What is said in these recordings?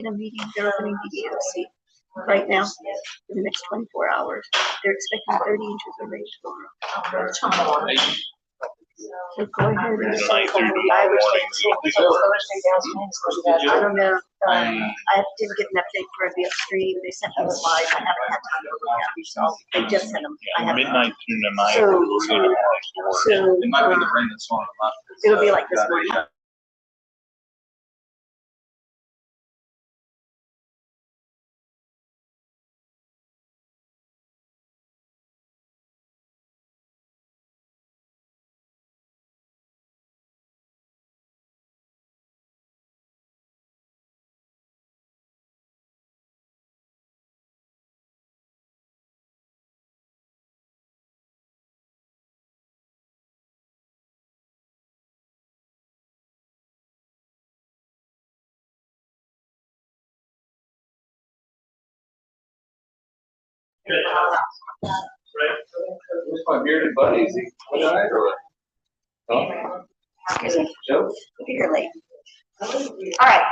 in a meeting, they're opening the EOC right now in the next 24 hours. They're expecting 30 inches of rain tomorrow. So go ahead and I don't know. I didn't get an update for the upstream. They sent them live. I haven't had time to look at these. So they just sent them. Midnight through tonight. So it might be the rain that's on the left. It'll be like this morning. Where's my bearded buddy? Is he Joe? You're late. All right.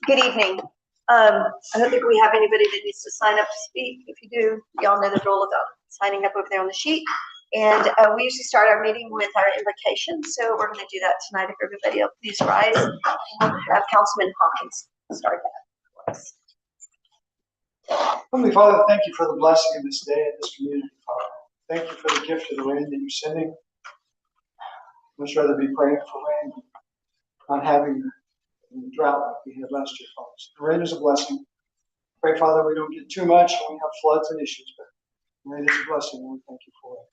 Good evening. I don't think we have anybody that needs to sign up to speak. If you do, y'all know the rule about signing up over there on the sheet. And we usually start our meeting with our invocation. So we're going to do that tonight. If everybody will please rise. We'll have Councilman Hawkins start that for us. Heavenly Father, thank you for the blessing of this day and this community, Father. Thank you for the gift of the rain that you're sending. Much rather be praying for rain than not having the drought like we had last year, Father. So the rain is a blessing. Pray, Father, we don't get too much when we have floods and issues, but rain is a blessing, and we thank you for it.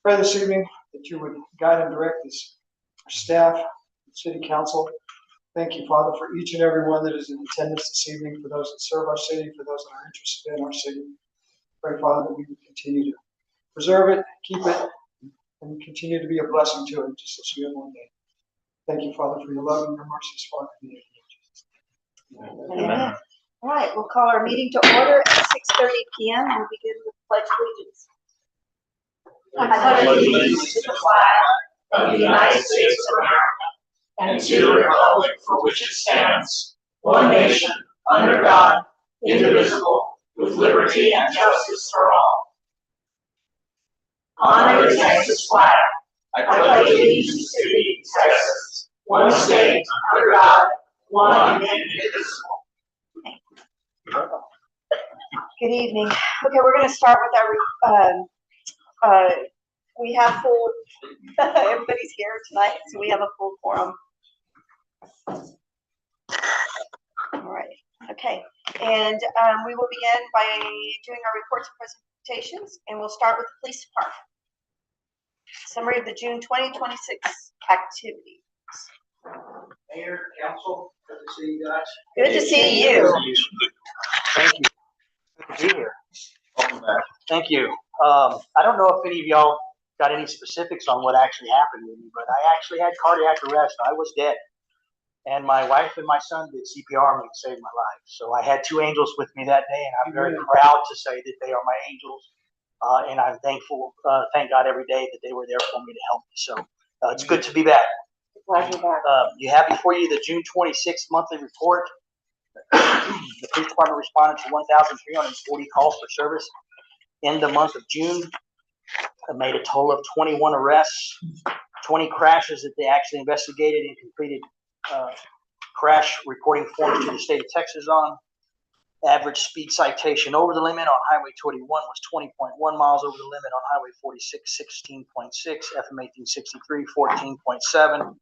Pray this evening that you would guide and direct this, our staff, the city council. Thank you, Father, for each and every one that is in attendance this evening, for those that serve our city, for those that are interested in our city. Pray, Father, that we would continue to preserve it, keep it, and continue to be a blessing to it, just as you have one day. Thank you, Father, for your love and your mercy for our community. Amen. All right, we'll call our meeting to order at 6:30 p.m. and begin with Pledge of Allegiance. I pledge allegiance to the flag of the United States of America and to the republic for which it stands, one nation, under God, indivisible, with liberty and justice for all. Honor the Texas flag. I pledge allegiance to thee, Texas, one state, under God, one indivisible. Good evening. Okay, we're going to start with our, we have full, everybody's here tonight, so we have a full quorum. All right, okay. And we will begin by doing our reports and presentations, and we'll start with the police department. Summary of the June 2026 activities. Mayor, council, good to see you guys. Good to see you. Thank you. Good to be here. Welcome back. Thank you. I don't know if any of y'all got any specifics on what actually happened with me, but I actually had cardiac arrest. I was dead. And my wife and my son did CPR on me to save my life. So I had two angels with me that day, and I'm very proud to say that they are my angels. And I'm thankful, thank God every day that they were there for me to help me. So it's good to be back. Glad you're back. You have before you the June 26th monthly report. The police department responded to 1,340 calls for service in the month of June. It made a total of 21 arrests, 20 crashes that they actually investigated and completed crash reporting forms to the state of Texas on. Average speed citation over the limit on Highway 21 was 20.1 miles over the limit, on Highway 46, 16.6, FM 1863, 14.7.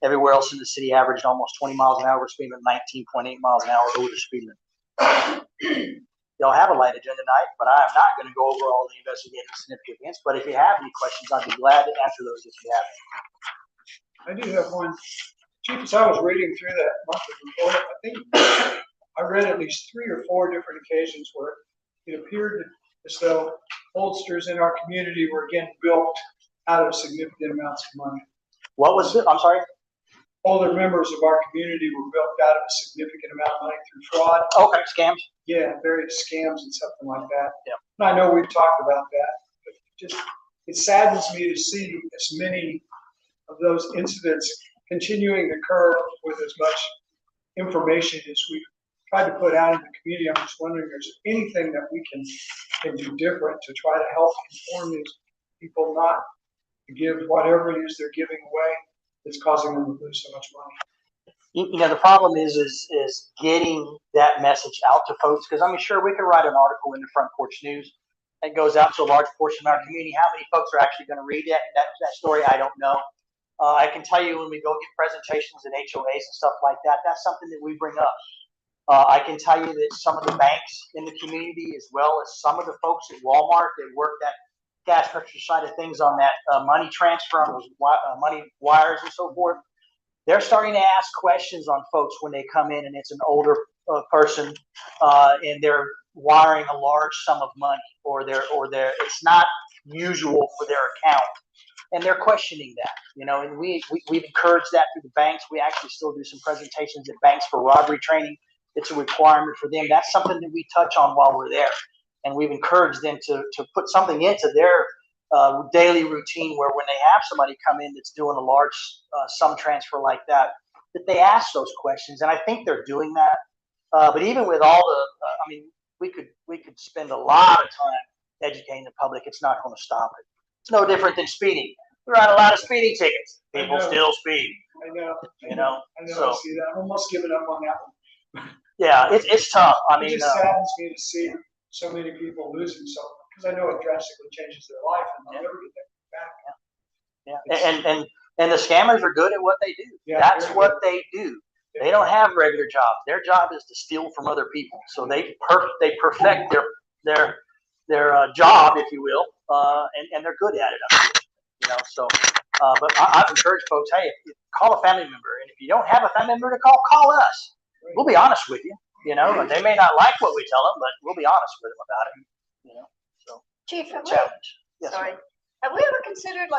Everywhere else in the city averaged almost 20 miles an hour, speed limit 19.8 miles an hour over the speed limit. Y'all have a light agenda tonight, but I am not going to go over all the investigative significant events. But if you have any questions, I'd be glad to answer those if you have I any. do have one. Chief, as I was reading through that monthly report, I think I read at least 3 or 4 different occasions where it appeared as though holsters in our community were again built out of significant amounts of money. What was it? I'm sorry? Older members of our community were built out of a significant amount of money through fraud. Okay, scams. Yeah, various scams and something like that. Yeah. And I know we've talked about that, but it saddens me to see as many of those incidents continuing to occur with as much information as we tried to put out in the community. I'm just wondering, is there anything that we can do different to try to help inform these people not to give whatever it is they're giving away that's causing them to lose so much money? You know, the problem is getting that message out to folks, because I mean, sure, we could write an article in the Front Porch News that goes out to a large portion of our community. How many folks are actually going to read that story? I don't know. I can tell you when we go get presentations at HOAs and stuff like that, that's something that we bring up. I can tell you that some of the banks in the community, as well as some of the folks at Walmart that work that cash register side of things on that money transfer, on those money wires and so forth, they're starting to ask questions on folks when they come in and it's an older person and they're wiring a large sum of money, or it's not usual for their account, and they're questioning that, you know. And we've encouraged that through the banks. We actually still do some presentations at banks for robbery training. It's a requirement for them. That's something that we touch on while we're there, and we've encouraged them to put something into their daily routine, where when they have somebody come in that's doing a large sum transfer like that they ask those questions. And I think they're doing that. But even with all the, I mean, we could spend a lot of time educating the public. It's not going to stop it. It's no different than speeding. We write a lot of speeding tickets. People still speed. I know. You know. I know. So, I see that. I'm almost giving up on that one. Yeah, it's tough. I mean, it just saddens me to see so many people losing something, because I know it drastically changes their life and they'll never get that back. Yeah, and the scammers are good at what they do. Yeah, that's what they do. They don't have regular jobs. Their job is to steal from other people. So they perfect their job, if you will, and they're good at it. You know, so. But I've encouraged folks, hey, call a family member, and if you don't have a family member to call us. We'll be honest with you. You know, and they may not like what we tell them, but we'll be honest with them about it. You know, so Chief, challenge. Yes, sorry. Have we ever considered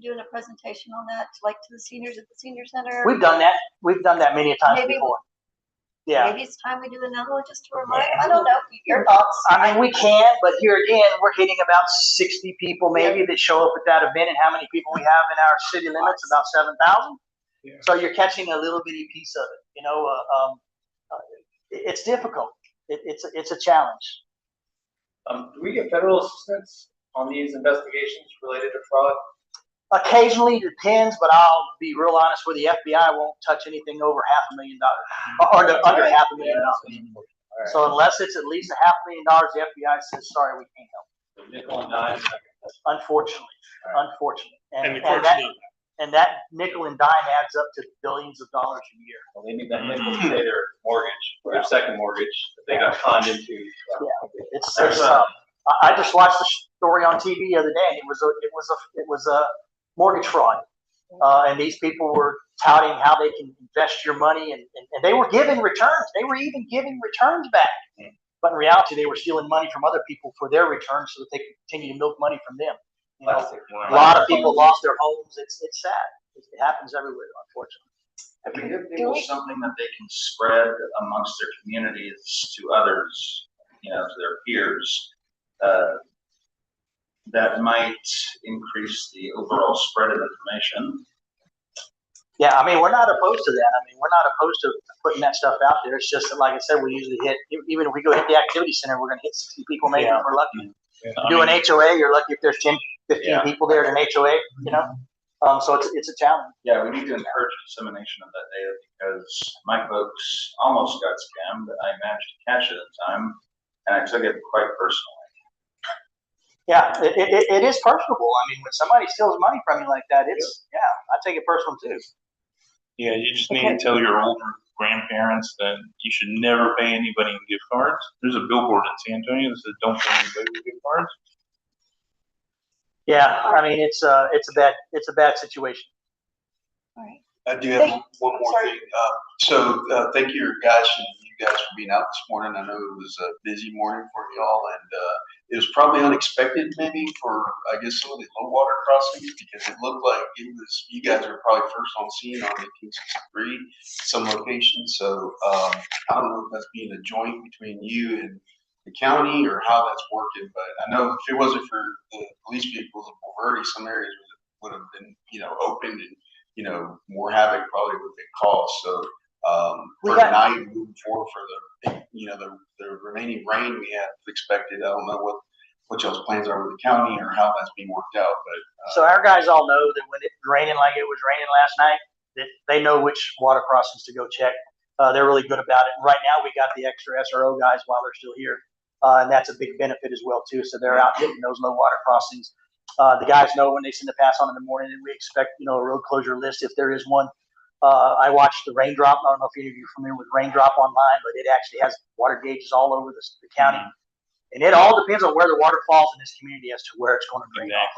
doing a presentation on that, like to the seniors at the senior center? We've done that. We've done that many times before. Yeah. Maybe it's time we do another one just to remind. I don't know. Your thoughts? I mean, we can, but here again, we're hitting about 60 people maybe that show up at that event, and how many people we have in our city limits? About 7,000. Yeah. So you're catching a little bitty piece of it. You know, it's difficult. It's a challenge. Do we get federal assistance on these investigations related to fraud? Occasionally, depends, but I'll be real honest with you. FBI won't touch anything over $500,000 or under $500,000. Right. So unless it's at least $500,000, the FBI says, sorry, we can't help. Nickel and dime. Unfortunately, right. And that nickel and dime adds up to billions of dollars a year. Well, they need that nickel to pay their mortgage, their second mortgage that they got conned into. Yeah, it's I just watched the story on TV the other day, and it was a mortgage fraud, and these people were touting how they can invest your money, and they were giving returns. They were even giving returns back, but in reality, they were stealing money from other people for their returns so that they could continue to milk money from them. You know, a lot of people lost their homes. It's sad. It happens everywhere, unfortunately. If you give people something that they can spread amongst their communities to others, you know, to their peers, that might increase the overall spread of information. Yeah, I mean, we're not opposed to that. I mean, we're not opposed to putting that stuff out there. It's just that, like I said, we usually hit, even if we go hit the activity center, we're going to hit 60 people maybe if we're lucky. Yeah. Do an HOA, you're lucky if there's 10, 15 people there at an HOA, you know? So it's a challenge. Yeah, we need to encourage dissemination of that data, because my folks almost got scammed. I managed to catch it in time, and I took it quite personally. Yeah, it is personable. I mean, when somebody steals money from you like that, I take it personal too. Yeah, you just need to tell your older grandparents that you should never pay anybody in gift cards. There's a billboard in San Antonio that says don't pay anybody with gift cards. Yeah, I mean it's a bad situation. All right. I do have one more thing. Thank you guys for being out this morning. I know it was a busy morning for y'all, and it was probably unexpected maybe for, I guess, some of the low water crossings, because it looked like you guys were probably first on scene on 1863, some locations. So I don't know if that's being a joint between you and the county or how that's working, but I know if it wasn't for the police vehicles of Bulverde, some areas would have been, opened, and more havoc probably would have been caused. So We for got- tonight and moving forward for the remaining rain we have expected. I don't know what y'all's plans are with the county or how that's being worked out, but. So our guys all know that when it's raining like it was raining last night, that they know which water crossings to go check. They're really good about it. And right now we got the extra SRO guys while they're still here. And that's a big benefit as well too. So they're out hitting those low water crossings. The guys know when they send the pass on in the morning, and we expect, a road closure list if there is one. I watched the Raindrop. I don't know if any of you are familiar with Raindrop online, but it actually has water gauges all over the county. And it all depends on where the water falls in this community as to where it's going to drain off.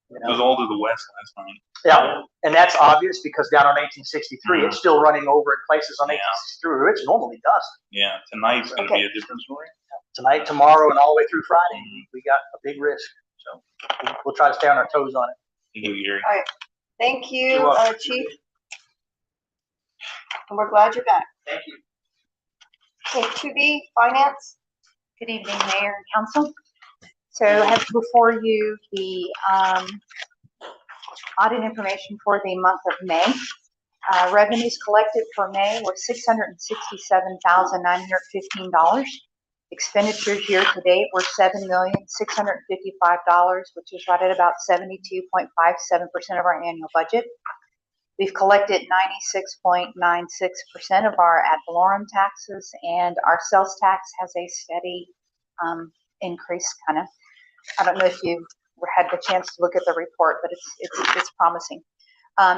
It was all to the west last night. Yeah, and that's obvious because down on 1863, it's still running over in places on 1863 where it's normally does. Yeah, tonight's going to be a different story. Tonight, tomorrow, and all the way through Friday, we got a big risk. So we'll try to stay on our toes on it. Thank you, Gary. All right. Thank you, You're welcome. Chief. And we're glad you're back. Thank you. Okay, 2B, Finance. Good evening, Mayor and Council. So I have before you the audit information for the month of May. Revenues collected for May were $667,915. Expenditures year to date were $7,655,000, which is right at about 72.57% of our annual budget. We've collected 96.96% of our ad valorem taxes, and our sales tax has a steady increase, kind of. I don't know if you had the chance to look at the report, but it's promising.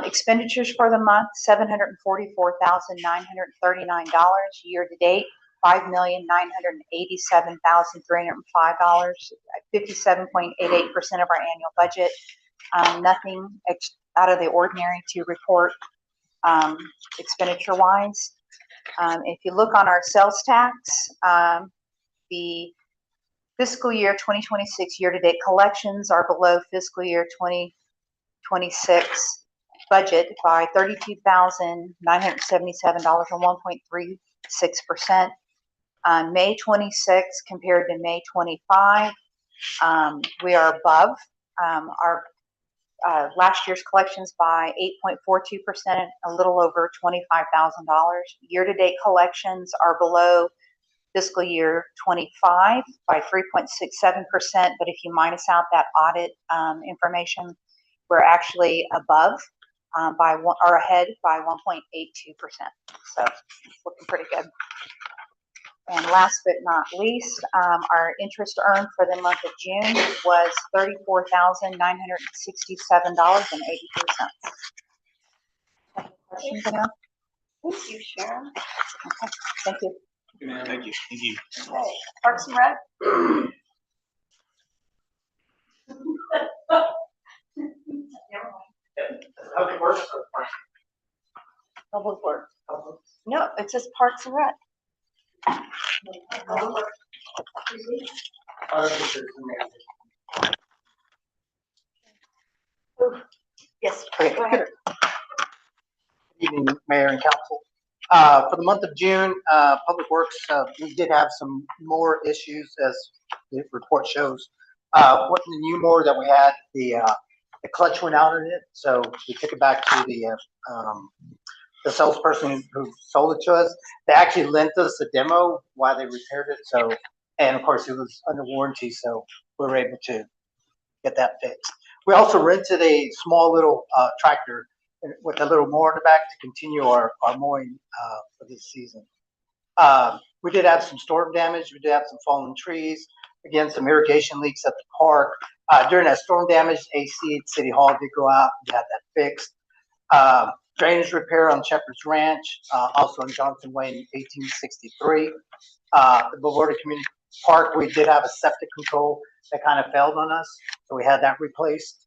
Expenditures for the month, $744,939. Year to date, $5,987,305. 57.88% of our annual budget. Nothing out of the ordinary to report expenditure-wise. If you look on our sales tax, the fiscal year 2026 year-to-date collections are below fiscal year 2026 budget by $32,977 or 1.36%. May 26 compared to May 25, we are above our last year's collections by 8.42%, a little over $25,000. Year-to-date collections are below fiscal year 25 by 3.67%, but if you minus out that audit information, we're actually above by one, or ahead by 1.82%. So looking pretty good. And last but not least, our interest earned for the month of June was $34,967.82. Questions enough? Thank you, Sharon. Okay, thank you. Thank you. Thank you. Okay, Parks and Rec. Public Works. No, it says Parks and Rec. Yes, go ahead. Good evening, Mayor and Council. For the month of June, Public Works, we did have some more issues as the report shows. What the new more that we had, the clutch went out in it, so we took it back to the salesperson who sold it to us. They actually lent us a demo while they repaired it, so, and of course it was under warranty, so we were able to get that fixed. We also rented a small little tractor with a little mower in the back to continue our mowing for this season. We did have some storm damage. We did have some fallen trees. Again, some irrigation leaks at the park. During that storm damage, AC at City Hall did go out and had that fixed. Drainage repair on Shepherd's Ranch, also on Johnson Way in 1863. The Boveda Community Park, we did have a septic control that kind of failed on us, so we had that replaced.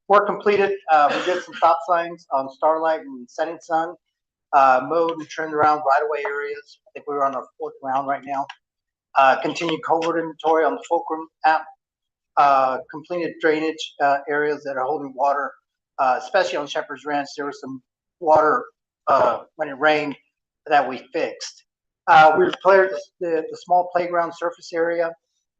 Work completed. We did some stop signs on Starlight and Setting Sun. Mowed and turned around right-of-way areas. I think we were on our 4th round right now. Continued culvert inventory on the Fulcrum app. Completed drainage areas that are holding water, especially on Shepherd's Ranch. There was some water when it rained that we fixed. We repaired the small playground surface area,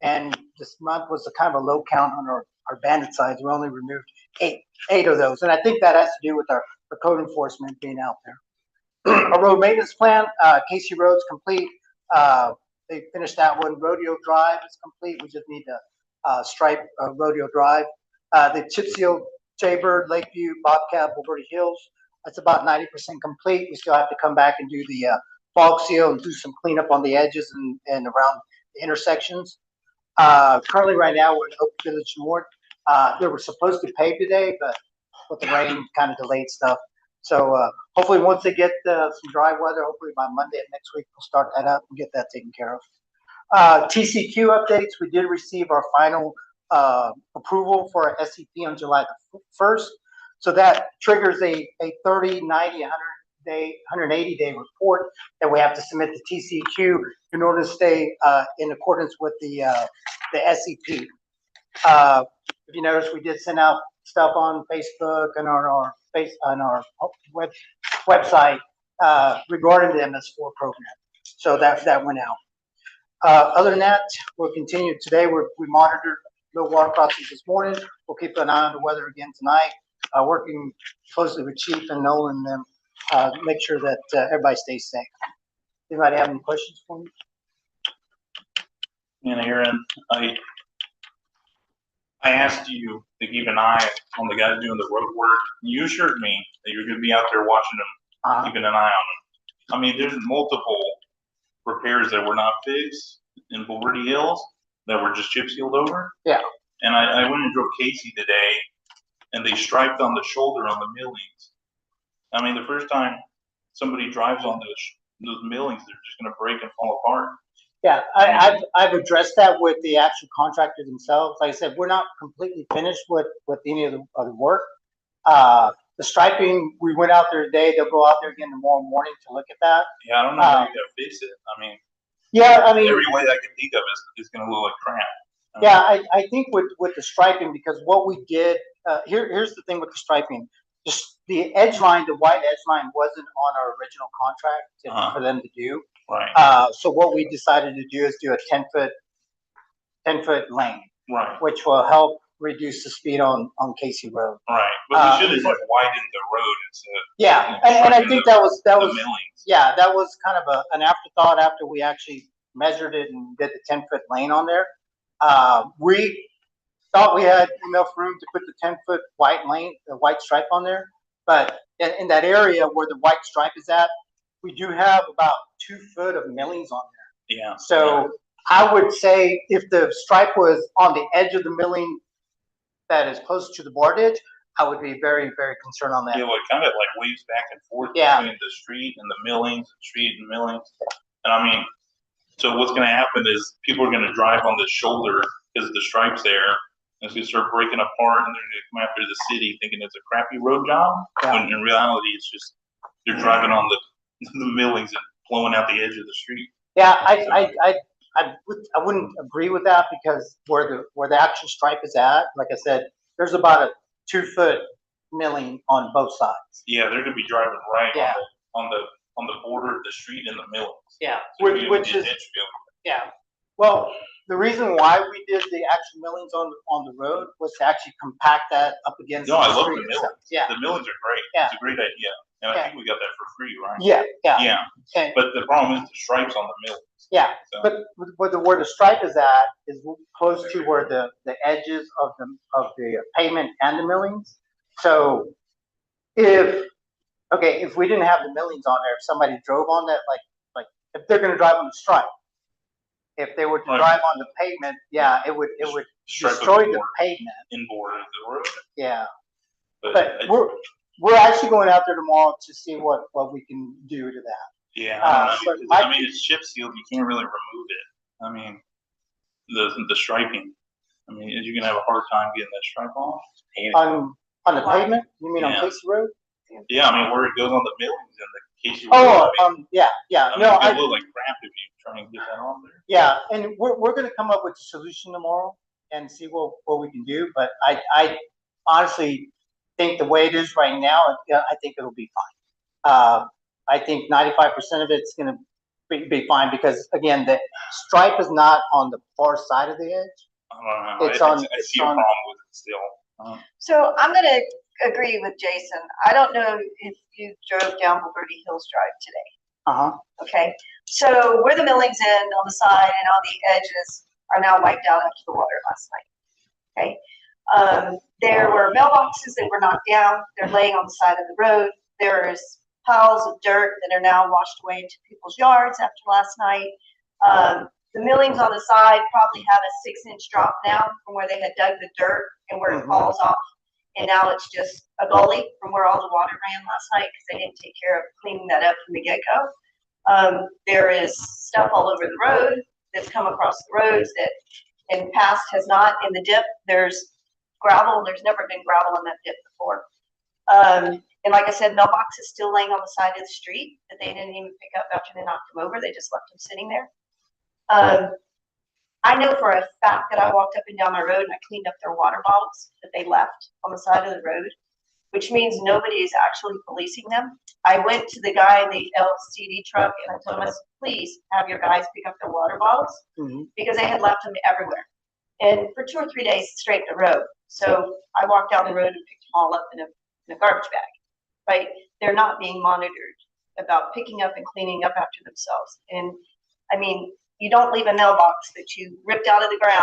and this month was a kind of a low count on our bandit signs. We only removed eight of those, and I think that has to do with our code enforcement being out there. A road maintenance plan, Casey Road's complete. They finished that one. Rodeo Drive is complete. We just need to stripe Rodeo Drive. The chip seal, Jaybird, Lakeview, Bobcat, Bulverde Hills, that's about 90% complete. We still have to come back and do the fog seal and do some cleanup on the edges and around the intersections. Currently, right now, we're in Oak Village North. They were supposed to pave today, but with the rain, kind of delayed stuff. So hopefully, once they get some dry weather, hopefully by Monday of next week, we'll start that up and get that taken care of. TCQ updates, we did receive our final approval for our SCP on July the 1st. So that triggers a 30, 90, 180-day report that we have to submit to TCQ in order to stay in accordance with the SCP. If you notice, we did send out stuff on Facebook and on our website regarding the MS4 program. So that went out. Other than that, we'll continue today. We monitored low water crossings this morning. We'll keep an eye on the weather again tonight. Working closely with Chief and Nolan and them, make sure that everybody stays safe. Anybody have any questions for me? And Aaron, I asked you to keep an eye on the guys doing the road work. You assured me that you're going to be out there watching them, keeping an eye on them. I mean, there's multiple repairs that were not fixed in Bulverde Hills that were just chip sealed over. Yeah. And I went and drove Casey today, and they striped on the shoulder on the millings. I mean, the first time somebody drives on those millings, they're just going to break and fall apart. Yeah, I've addressed that with the actual contractors themselves. Like I said, we're not completely finished with any of the work. The striping, we went out there today. They'll go out there again tomorrow morning to look at that. Yeah, I don't know how you got to fix it. I mean, yeah, I mean, every way I can think of is going to look like crap. Yeah, I think with the striping, because what we did, here's the thing with the striping. Just the edge line, the white edge line wasn't on our original contract for them to do. Right. So what we decided to do is do a 10-foot lane. Right. Which will help reduce the speed on Casey Road. Right. But we should have just widened the road instead of. Yeah, and I think that was millings. Yeah, that was kind of an afterthought after we actually measured it and did the 10-foot lane on there. We thought we had enough room to put the 10-foot white lane, the white stripe on there, but in that area where the white stripe is at, we do have about 2 foot of millings on there. Yeah. So I would say if the stripe was on the edge of the milling that is close to the board edge, I would be very, very concerned on that. Yeah, well, it kind of like waves back and forth between the street and the millings, And I mean, so what's going to happen is people are going to drive on the shoulder because the stripe's there. And it's going to start breaking apart, and they're going to come after the city thinking it's a crappy road job. Yeah. When in reality, it's just they're driving on the millings and blowing out the edge of the street. Yeah, I wouldn't agree with that because where the actual stripe is at, like I said, there's about a 2 foot milling on both sides. Yeah, they're going to be driving right Yeah. on the border of the street and the millings. Yeah, So which is yeah. Well, the reason why we did the actual millings on the road was to actually compact that up against. No, I love street the itself. millings. Yeah, The millings are great. Yeah. It's a great idea. And I Yeah. think we got that for free, right? yeah. Yeah. And, But the problem is the stripes on the millings. yeah, So, but where the stripe is at is close to where the edges of the pavement and the millings. So if we didn't have the millings on there, if somebody drove on that, like if they're gonna drive on the stripe, if they were to Right. drive on the pavement, yeah, it would stripe of destroy the the board, pavement. inboard of the road. Yeah, But but we're actually going out there tomorrow to see what we can do to that. yeah, but I mean, it's chip sealed. You can't really remove it. I mean, the striping. I mean, you're gonna have a hard time getting that stripe off. On the pavement, you mean on Yeah. Casey Road? Yeah, I mean, where it goes on the millings and the Casey Road. Yeah. I mean, No, it's gonna look like crap if you try and get that on there. yeah, and we're gonna come up with a solution tomorrow and see what we can do. But I honestly think the way it is right now, I think it'll be fine. I think 95% of it's gonna be fine because again, the stripe is not on the far side of the edge. I don't know. It's I on- see it's a on- problem with it still. So I'm gonna agree with Jason. I don't know if you drove down Bulverde Hills Drive today. Uh-huh. Okay, so where the millings in on the side and on the edges are now wiped out after the water last night. Okay, there were mailboxes that were knocked down. They're laying on the side of the road. There's piles of dirt that are now washed away into people's yards after last night. The millings on the side probably have a 6-inch drop now from where they had dug the dirt and where it falls off. And now it's just a gully from where all the water ran last night because they didn't take care of cleaning that up from the get-go. There is stuff all over the road that's come across the roads that in past has not. In the dip, there's gravel. There's never been gravel in that dip before. And like I said, mailbox is still laying on the side of the street that they didn't even pick up after they knocked them over. They just left them sitting there. I know for a fact that I walked up and down my road and I cleaned up their water bottles that they left on the side of the road, which means nobody is actually policing them. I went to the guy in the LCD truck and I told him, I said, please have your guys pick up their water bottles because they had left them everywhere. And for 2 or 3 days straight in a row. So I walked down the road and picked them all up in a garbage bag, right? They're not being monitored about picking up and cleaning up after themselves. And I mean, you don't leave a mailbox that you ripped out of the ground,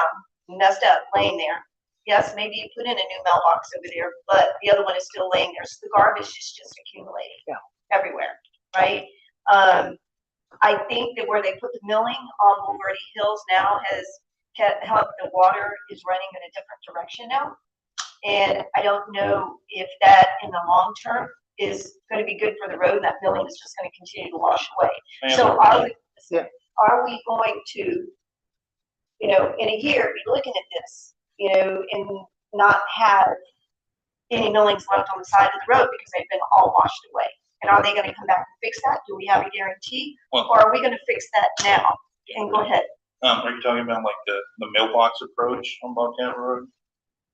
messed up, laying there. Yes, maybe you put in a new mailbox over there, but the other one is still laying there. So the garbage is just accumulating everywhere, right? I think that where they put the milling on Bulverde Hills now has helped. The water is running in a different direction now. And I don't know if that in the long term is going to be good for the road. That milling is just going to continue to wash away. So are we going to, in a year, be looking at this, and not have any millings left on the side of the road because they've been all washed away? And are they going to come back and fix that? Do we have a guarantee? Or are we going to fix that now? And go ahead. Are you talking about like the mailbox approach on Bobcat Road?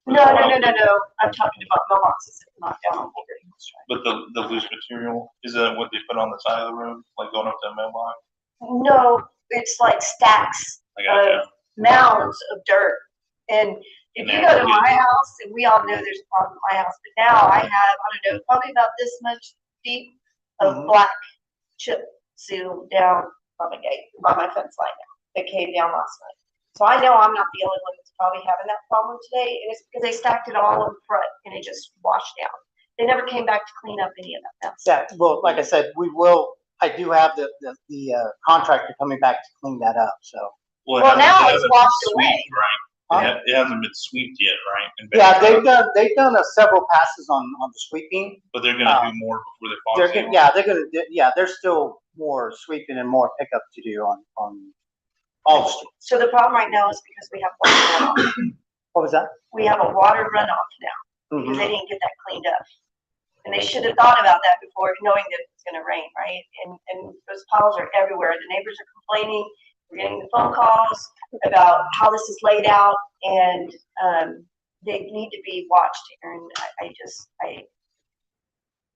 No. I'm talking about mailboxes that are knocked down on Bulverde Hills Drive. But the loose material, is that what they put on the side of the road, like going up to the mailbox? No, it's like stacks of mounds of dirt. And if you go to my house, and we all know there's a problem at my house, but now I have, I don't know, probably about this much deep of black chip seal down by my gate, by my fence line now. That came down last night. So I know I'm not the only one that's probably having that problem today. And it's because they stacked it all in front and it just washed down. They never came back to clean up any of that mess. Yeah, well, like I said, I do have the contractor coming back to clean that up, so. Well, now it's washed away. Right? It hasn't been sweeped yet, right? Yeah, they've done several passes on the sweeping. But they're gonna do more before they fall. There's still more sweeping and more pickup to do on all the streets. So the problem right now is because we have water runoff. What was that? We have a water runoff now because they didn't get that cleaned up. And they should have thought about that before, knowing that it's going to rain, right? And those piles are everywhere. The neighbors are complaining. We're getting the phone calls about how this is laid out, and they need to be watched. And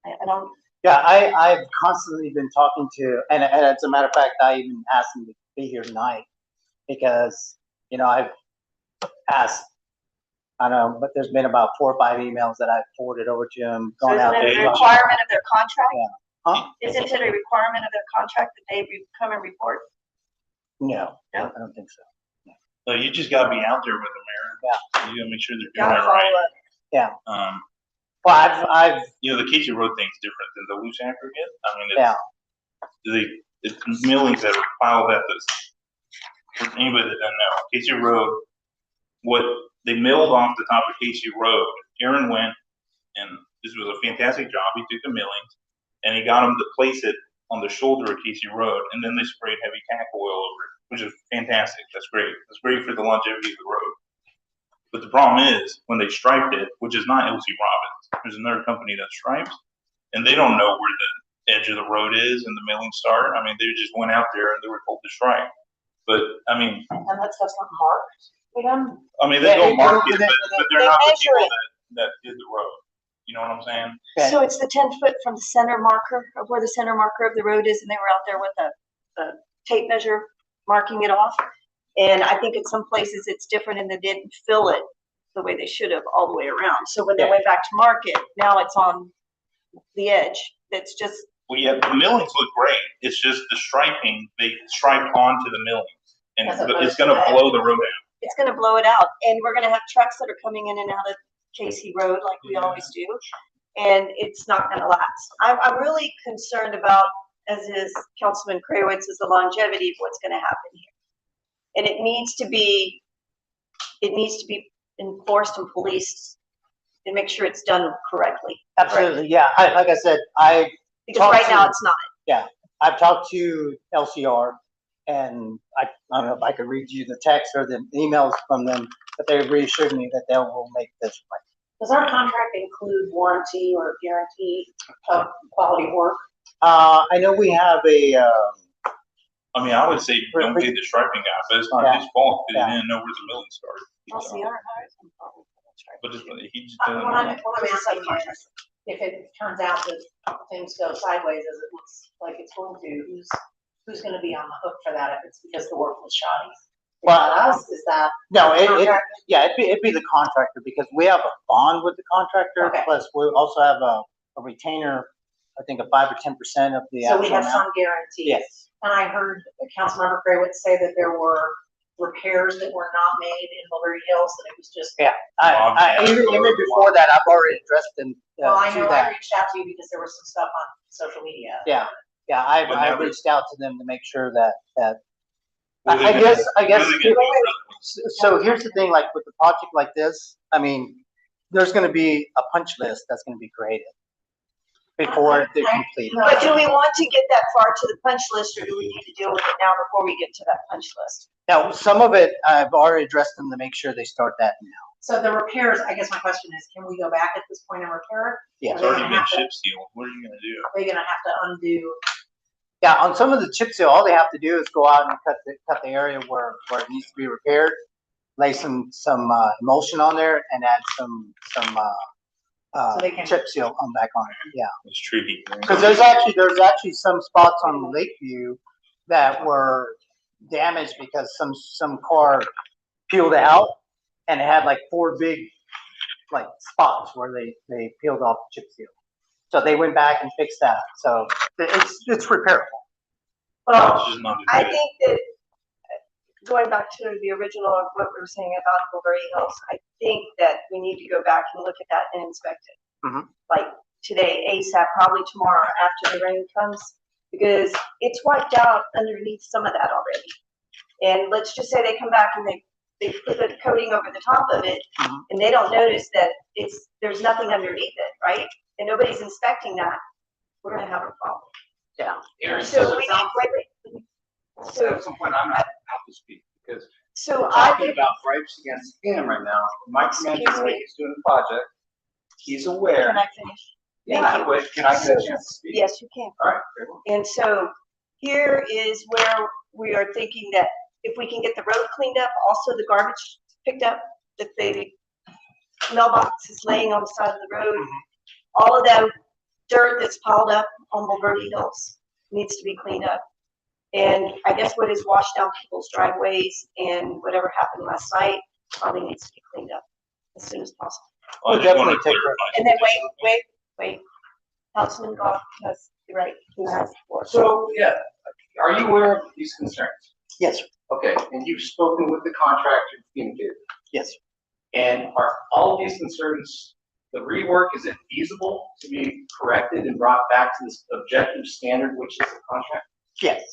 I don't. Yeah, I've constantly been talking to, and as a matter of fact, I even asked him to be here tonight because, I've asked, I don't know, but there's been about 4 or 5 emails that I've forwarded over to him. So isn't it a requirement of their contract? Yeah. Huh? Isn't it a requirement of their contract that they come and report? No, No? I don't think so. So you just gotta be out there with them, Aaron. Yeah. You gotta make sure they're Gotta doing it right. follow up. Yeah. Well, I've The Casey Road thing's different than the loose aggregate. I mean, yeah. it's millings that are piled at this. For anybody that doesn't know, Casey Road, what they milled off the top of Casey Road, Aaron went, and this was a fantastic job. He took the millings, and he got them to place it on the shoulder of Casey Road, and then they sprayed heavy tack oil over it, which is fantastic. That's great. That's great for the longevity of the road. But the problem is, when they striped it, which is not LC Robbins, there's another company that stripes, and they don't know where the edge of the road is and the millings start. I mean, they just went out there and they were told to stripe. But, I mean. And that stuff's not marked with them? I mean, they don't mark it, but they're not the people it. that did the road. You know what I'm saying? Okay. So it's the 10-foot from the center marker of where the center marker of the road is, and they were out there with a tape measure marking it off. And I think in some places it's different and they didn't fill it the way they should have all the way around. So when they Yeah. went back to market, now it's on the edge. That's just, Well, yeah, the millings look great. It's just the striping, they stripe onto the millings. And As it's opposed gonna to- blow the road out. it's gonna blow it out. And we're gonna have trucks that are coming in and out of Casey Road like we always do. And it's not gonna last. I'm really concerned about, as is Councilman Kravitz, is the longevity of what's gonna happen here. And it needs to be enforced and policed and make sure it's done correctly. Absolutely, yeah. Like I said, Because right now it's not. I've talked to LCR, and I don't know if I could read you the text or the emails from them, but they reassured me that they will make this right. Does our contract include warranty or guarantee of quality work? I know we have I mean, I would say don't pay the striping guy, but it's not Yeah. his fault, because Yeah. he didn't know where the milling started. LCR hires them probably. But he just What doesn't I'm know. asking is, if it turns out that things go sideways as it looks like it's going to, who's gonna be on the hook for that if it's because the work was shoddy? Is Well, that us? Is that? no, contractor? it'd be the contractor, because we have a bond with the contractor, Okay. plus we also have a retainer, I think, of 5 or 10% of the So we actual have amount. some guarantees. Yes. And I heard Councilmember Kravitz say that there were repairs that were not made in Mulberry Hills, and it was just. Even before that, I've already addressed them Well, I to know I that. reached out to you because there was some stuff on social media. Yeah, But I now reached out to them to make sure that, What are I they guess, gonna do? so here's the thing, like with a project like this, I mean, there's gonna be a punch list that's gonna be created before they're completed. But do we want to get that far to the punch list, or do we need to deal with it now before we get to that punch list? Now, some of it, I've already addressed them to make sure they start that now. So the repairs, I guess my question is, can we go back at this point and repair it? Yeah. It's already been chip sealed. What are you gonna do? Are they gonna have to undo? Yeah, on some of the chip seal, all they have to do is go out and cut the area where it needs to be repaired, lay some emulsion on there, and add some So they can- chip seal on back on it, yeah. It's tricky. Because there's actually some spots on Lakeview that were damaged because some car peeled out, and it had like 4 big like spots where they peeled off the chip seal. So they went back and fixed that. So it's repairable. Well, It's just not as I good. think that, going back to the original of what we were saying about Mulberry Hills, I think that we need to go back and look at that and inspect it. Mhm. Like today, ASAP, probably tomorrow after the rain comes, because it's wiped out underneath some of that already. And let's just say they come back and they put a coating over the top of it, Mhm. and they don't notice that there's nothing underneath it, right? And nobody's inspecting that, we're gonna have a problem. Yeah. So we need, wait. So, At some point, I'm not out to speak, because so we're I talking think, about gripes against him right now. Mike mentioned Excuse that me? he's doing a project. He's aware. can I finish? Yeah, Thank you. wait, can I get a chance to speak? Yes, you can. All right, very well. And so here is where we are thinking that if we can get the road cleaned up, also the garbage picked up, that the mailbox is laying on the side of the road, all of that dirt that's piled up on Mulberry Hills needs to be cleaned up. And I guess what is washed down people's driveways and whatever happened last night probably needs to be cleaned up as soon as possible. Well, I We'll just wanna definitely take clarify And then something. wait, Councilman Goff has, you're right, who has the floor. So, yeah, are you aware of these concerns? Yes, sir. Okay, and you've spoken with the contractor, communicated. Yes, sir. And are all of these concerns, the rework, is it feasible to be corrected and brought back to this objective standard, which is the contract? Yes.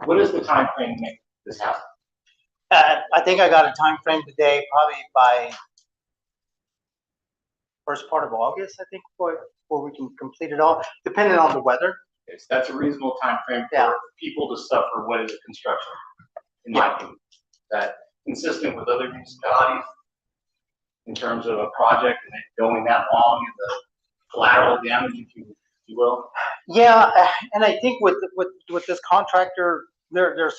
What is the timeframe to make this happen? I think I got a time frame today, probably by first part of August, I think, before we can complete it all, depending on the weather. Okay, so that's a reasonable timeframe Yeah. for people to suffer what is a construction, in my opinion. That consistent with other municipalities in terms of a project and it going that long and the collateral damage, if you will. Yeah, and I think with this contractor, they're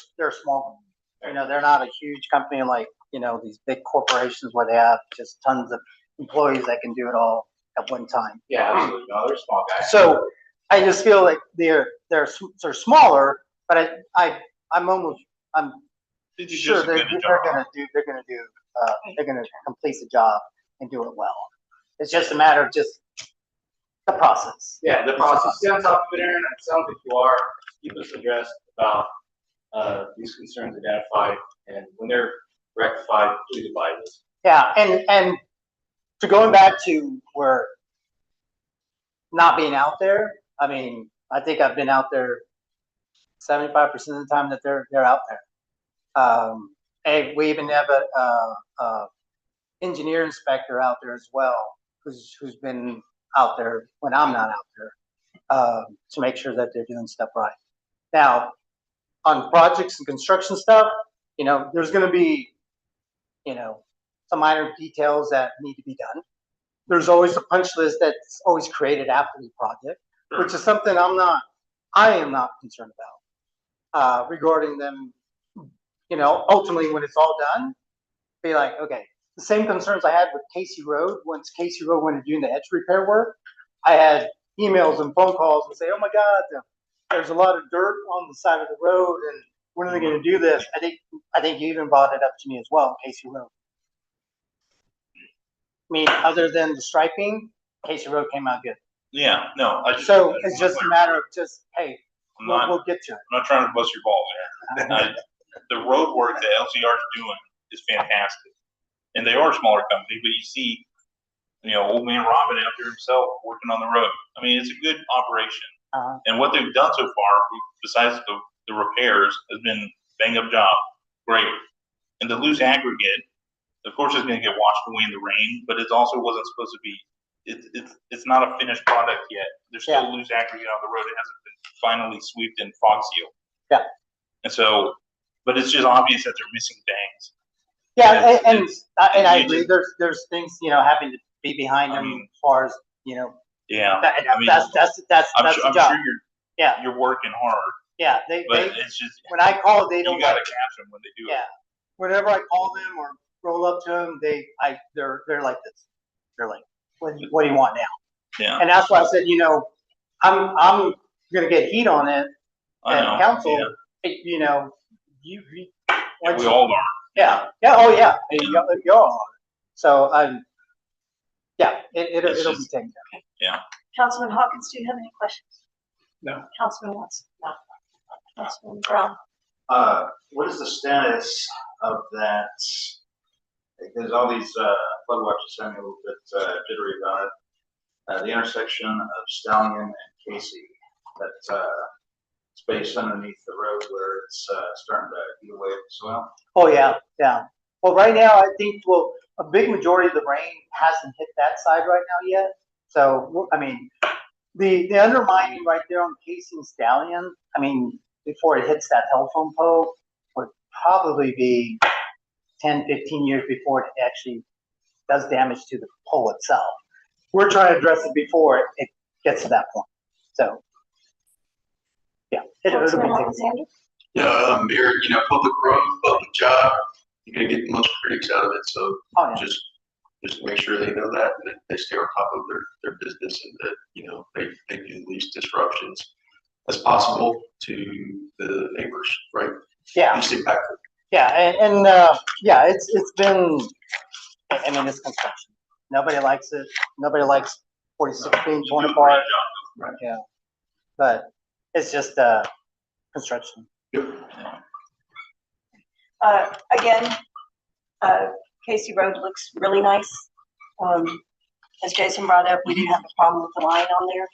small. You know, they're not a huge company like, you know, these big corporations where they have just tons of employees that can do it all at one time. Yeah, absolutely. No, they're small guys. So I just feel like they're smaller, but I'm Did you sure just they're get a job? gonna do they're gonna complete the job and do it well. It's just a matter of just the process. Yeah, the process, sounds up to Aaron, it sounds like you are, keep us addressed about, these concerns identified, and when they're rectified, please advise us. Yeah, and to going back to where not being out there, I mean, I think I've been out there 75% of the time that they're out there. And we even have a engineer inspector out there as well, who's been out there when I'm not out there, to make sure that they're doing stuff right. Now, on projects and construction stuff, you know, there's gonna be, you know, some minor details that need to be done. There's always a punch list that's always created after the project, which is something I am not concerned about, regarding them, you know, ultimately when it's all done, be like, okay, the same concerns I had with Casey Road, once Casey Road went to doing the edge repair work, I had emails and phone calls and say, oh my God, there's a lot of dirt on the side of the road and when are they gonna do this? I think you even brought it up to me as well, Casey Road. I mean, other than the striping, Casey Road came out good. Yeah, no, So it's just a matter of just, hey, I'm not, we'll get to it. I'm not trying to bust your ball there. The road work that LCR is doing is fantastic. And they are a smaller company, but you see, you know, old man Robin out there himself working on the road. I mean, it's a good operation. And what they've done so far, besides the repairs, has been bang up job. Great. And the loose aggregate, of course, it's going to get washed away in the rain, but it also wasn't supposed to be. It's not a finished product yet. There's still loose aggregate on the road. It hasn't been finally swept and fog sealed. Yeah. And so, but it's just obvious that they're missing things. Yeah, and I agree. There's things, you know, having to be behind them as far as, you know. Yeah. That's the I'm job. sure you're working hard. Yeah, It's just when I call, they don't. You gotta catch them when they do it. Yeah, whenever I call them or roll up to them, they're like this. They're like, what do you want now? Yeah. And that's why I said, you know, I'm gonna get heat on it at council. Yeah. You know, we all are. Yeah. Oh yeah. You all are. So yeah, it'll be taken care of. Yeah. Councilman Hawkins, do you have any questions? No. Councilman Watson? No. Councilman Brown? What is the status of that? There's all these flood watches sending me a little bit jittery about it. The intersection of Stallion and Casey, that space underneath the road where it's starting to eat away at the soil. Oh yeah. Well, right now I think a big majority of the rain hasn't hit that side right now yet. So I mean, the undermining right there on Casey and Stallion, I mean, before it hits that telephone pole, would probably be 10, 15 years before it actually does damage to the pole itself. We're trying to address it before it gets to that point. So, yeah, it'll be Councilman taken. Alexander? Yeah, Mayor, you know, public road, public job, you're gonna get the most critics out of it, so Oh, yeah. just make sure they know that, and that they stay on top of their business, and that, you know, they do the least disruptions as possible to the neighbors, right? Yeah. Least impactful. Yeah, and yeah, it's been, I mean, it's construction. Nobody likes it. Nobody likes 46 being torn apart. Right. Yeah, but it's just construction. Again, Casey Road looks really nice. As Jason brought up, we didn't have a problem with the line on there.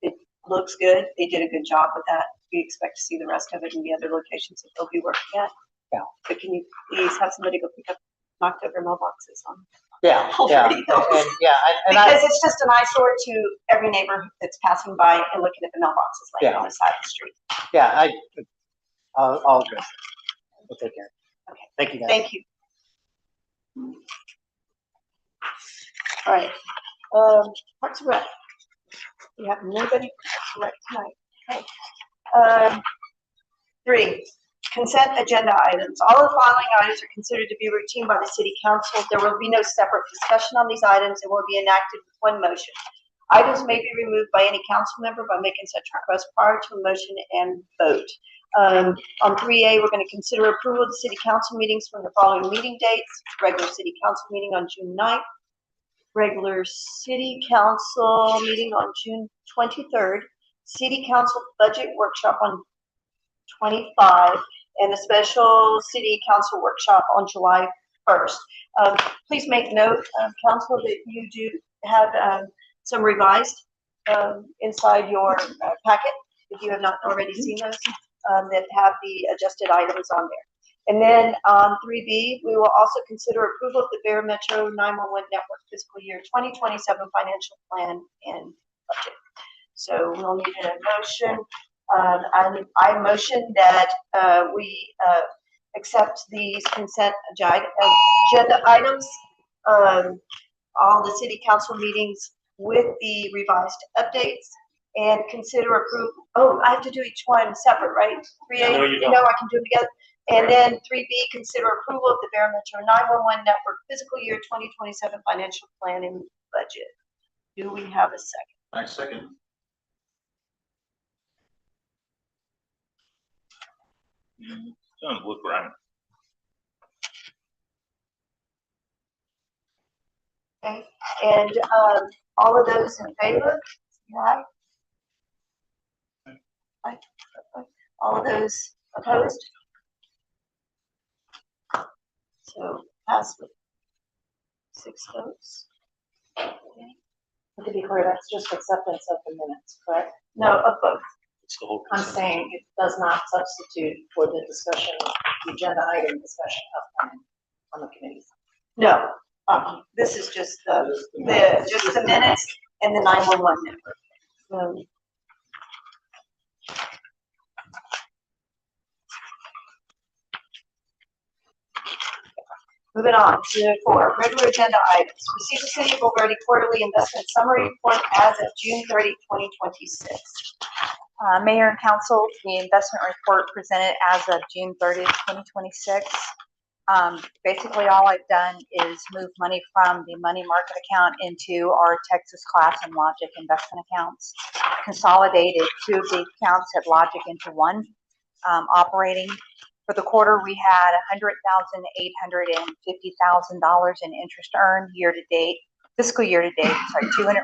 It looks good. They did a good job with that. We expect to see the rest of it in the other locations that they'll be working at. Yeah. But can you please have somebody go pick up knocked over mailboxes on? Yeah, Already yeah, those. Because it's just an eyesore to every neighbor that's passing by and looking at the mailboxes laying on the side of the street. Yeah, I'll address it. We'll take care of it. Okay. Thank you, guys. Thank you. All right, Parks and Rec. We have nobody to Rec tonight. Okay. 3, consent agenda items. All of the following items are considered to be routine by the city council. There will be no separate discussion on these items and will be enacted with one motion. Items may be removed by any council member by making such request prior to a motion and vote. On 3A, we're going to consider approval of the city council meetings from the following meeting dates. Regular city council meeting on June 9th, regular city council meeting on June 23rd, city council budget workshop on 25, and a special city council workshop on July 1st. Please make note, council, that you do have some revised inside your packet, if you have not already seen those, that have the adjusted items on there. And then on 3B, we will also consider approval of the Bear Metro 911 Network fiscal year 2027 financial plan and budget. So we'll need a motion. I motion that we accept these consent agenda items, all the city council meetings with the revised updates, and consider approval. Oh, I have to do each one separate, right? 3A, No, you don't. I can do them together. And then 3B, consider approval of the Bear Metro 911 Network fiscal year 2027 financial plan and budget. Do we have a second? I second. Doesn't look right. Okay, and all of those in favor? Aye. Aye. All of those opposed? So pass with 6 votes. Okay. To be clear, that's just acceptance of the minutes, correct? No, of both. It's the whole I'm consent. saying it does not substitute for the discussion, the agenda item discussion upcoming on the committees. No, this is just the minutes and the 911 network. Moving on to 4, regular agenda items. Receive the City of Bulverde quarterly investment summary report as of June 30, 2026. Mayor and council, the investment report presented as of June 30th, 2026. Basically, all I've done is move money from the money market account into our Texas Class and Logic investment accounts. Consolidated 2 of the accounts at Logic into one operating. For the quarter, we had $100,850,000 in interest earned year to date, fiscal year to date, sorry, $246,509.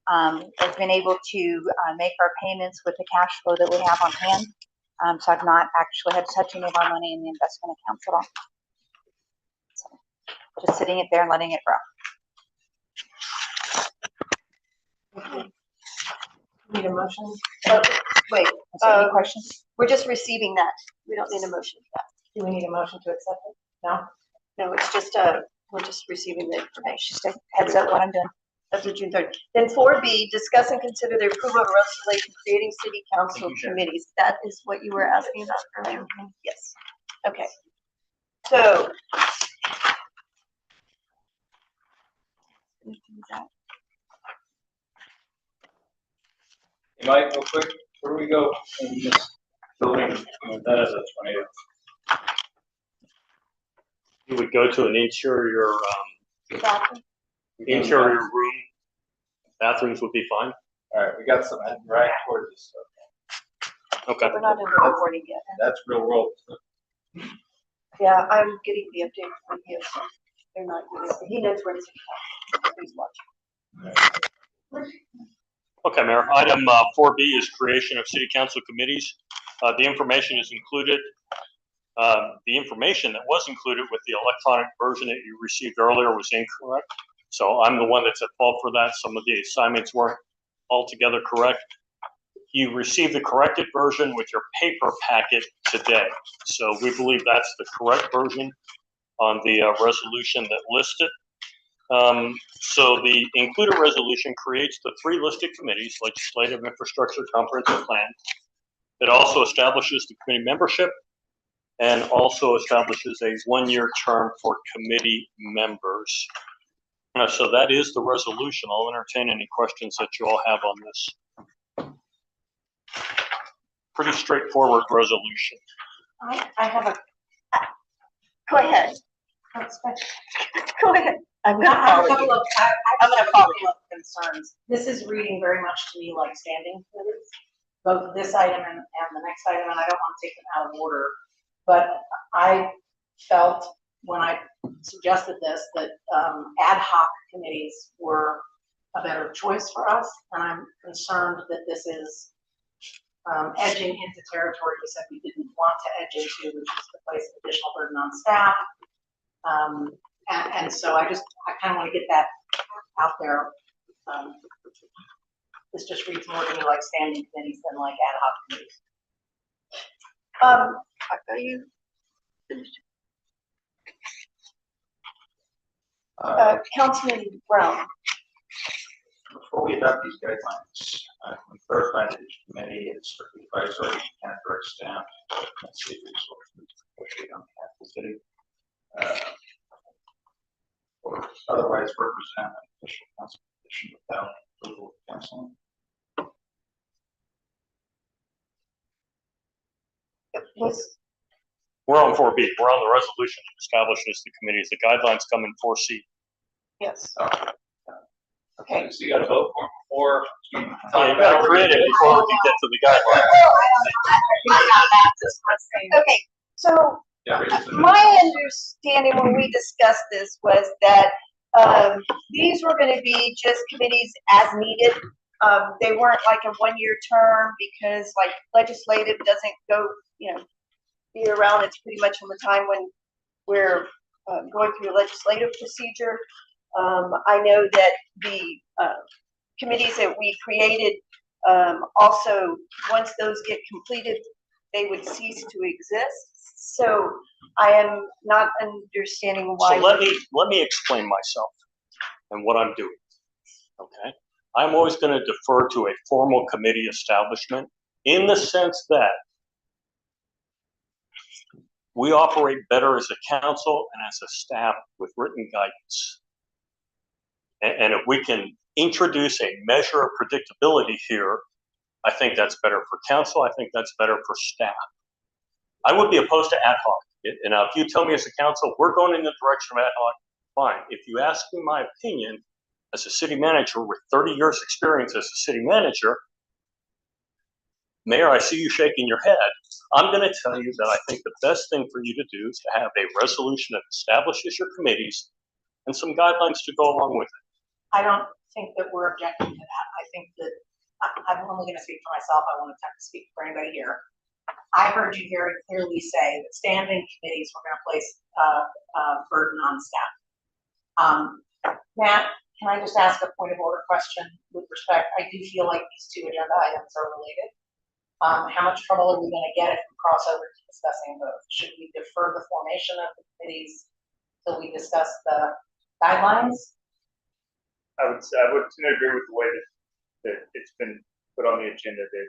I've been able to make our payments with the cash flow that we have on hand. So I've not actually had to touch any of our money in the investment accounts at all. So just sitting it there and letting it grow. Need a motion? Wait, Any questions? we're just receiving that. We don't need a motion for that. Do we need a motion to accept it? No? No, it's just, we're just receiving the information. Just a heads up what I'm doing. Up to June 30th. Then 4B, discuss and consider the approval of resolution creating city council committees. That is what you were asking about earlier? Yes. Okay. So. Hey, Mike, real quick, where do we go in this building with that as a tornado? You would go to an interior room. Bathrooms would be fine. All right, we got some right towards this stuff. Okay. We're not in the recording yet. That's real world. Yeah, I'm getting the update from you. So they're not doing it. He knows where it's at. Please watch. Okay, Mayor. Item 4B is creation of city council committees. The information is included. The information that was included with the electronic version that you received earlier was incorrect. So I'm the one that's at fault for that. Some of the assignments weren't altogether correct. You received the corrected version with your paper packet today. So we believe that's the correct version on the resolution that listed. So the included resolution creates the 3 listed committees: legislative, infrastructure, comprehensive plan. It also establishes the committee membership and also establishes a 1-year term for committee members. So that is the resolution. I'll entertain any questions that you all have on this. Pretty straightforward resolution. I have a. Go ahead. Go ahead. I'm gonna I have a follow couple you. of, I'm gonna follow you. concerns. This is reading very much to me like standing committees. both this item and the next item, and I don't want to take them out of order. But I felt when I suggested this, that ad hoc committees were a better choice for us. And I'm concerned that this is edging into territory we said we didn't want to edge into, which is to place additional burden on staff. And so I kind of want to get that out there. This just reads more to me like standing committees than like ad hoc committees. Are you finished? Councilman Brown. Before we adopt these guidelines, we clarify that each committee is strictly advisory, and direct staff, and city resources, negotiate on behalf of the city. Or otherwise represent an official council position without approval of council. We're on 4B. We're on the resolution that establishes the committees. The guidelines come in 4C. Yes. Okay, so you gotta vote for them before. So you gotta create it before we get to the guidelines. Okay, so Yeah, raise it. my understanding when we discussed this was that these were gonna be just committees as needed. They weren't like a one-year term because like legislative doesn't go, year round. It's pretty much on the time when we're going through a legislative procedure. I know that the committees that we created also, once those get completed, they would cease to exist. So I am not understanding why. So let me explain myself and what I'm doing. Okay, I'm always going to defer to a formal committee establishment in the sense that we operate better as a council and as a staff with written guidance. And if we can introduce a measure of predictability here, I think that's better for council. I think that's better for staff. I would be opposed to ad hoc. And now if you tell me as a council, we're going in the direction of ad hoc, fine. If you ask me my opinion as a city manager with 30 years experience as a city manager, Mayor, I see you shaking your head. I'm going to tell you that I think the best thing for you to do is to have a resolution that establishes your committees and some guidelines to go along with it. I don't think that we're objecting to that. I think that I'm only going to speak for myself. I won't attempt to speak for anybody here. I heard you very clearly say that standing committees were going to place burden on staff. Matt, can I just ask a point of order question with respect? I do feel like these two agenda items are related. How much trouble are we going to get if we cross over to discussing both? Should we defer the formation of the committees till we discuss the guidelines? I would agree with the way that it's been put on the agenda. That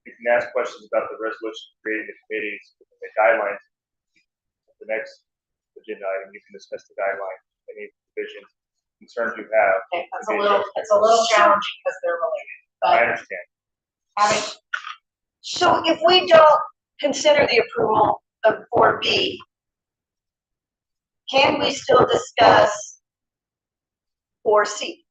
you can ask questions about the resolution creating the committees, the guidelines. The next agenda item, you can discuss the guidelines, any divisions, concerns you have. Okay, it's a little challenging because they're related. But I understand. So if we don't consider the approval of 4B, can we still discuss 4C?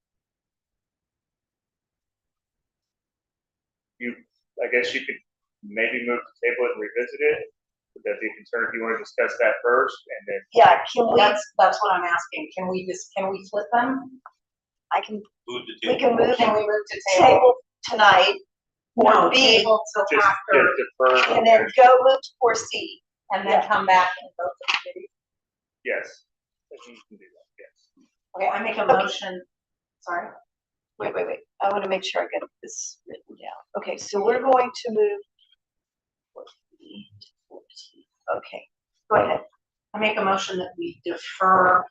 I guess you could maybe move the table and revisit it. Would that be a concern if you want to discuss that first and then? Yeah, can we? That's what I'm asking. Can we flip them? I can. Move the We can move. Can we move to Table tonight. No, 4B, table till Just after, defer. and then go move to 4C. and then come back and vote for the committee. Yes. I think you can do that, yes. Okay, I make a motion. Sorry. Wait. I want to make sure I get this written down. Okay, so we're going to move 4B to 4C. Okay, go ahead. I make a motion that we defer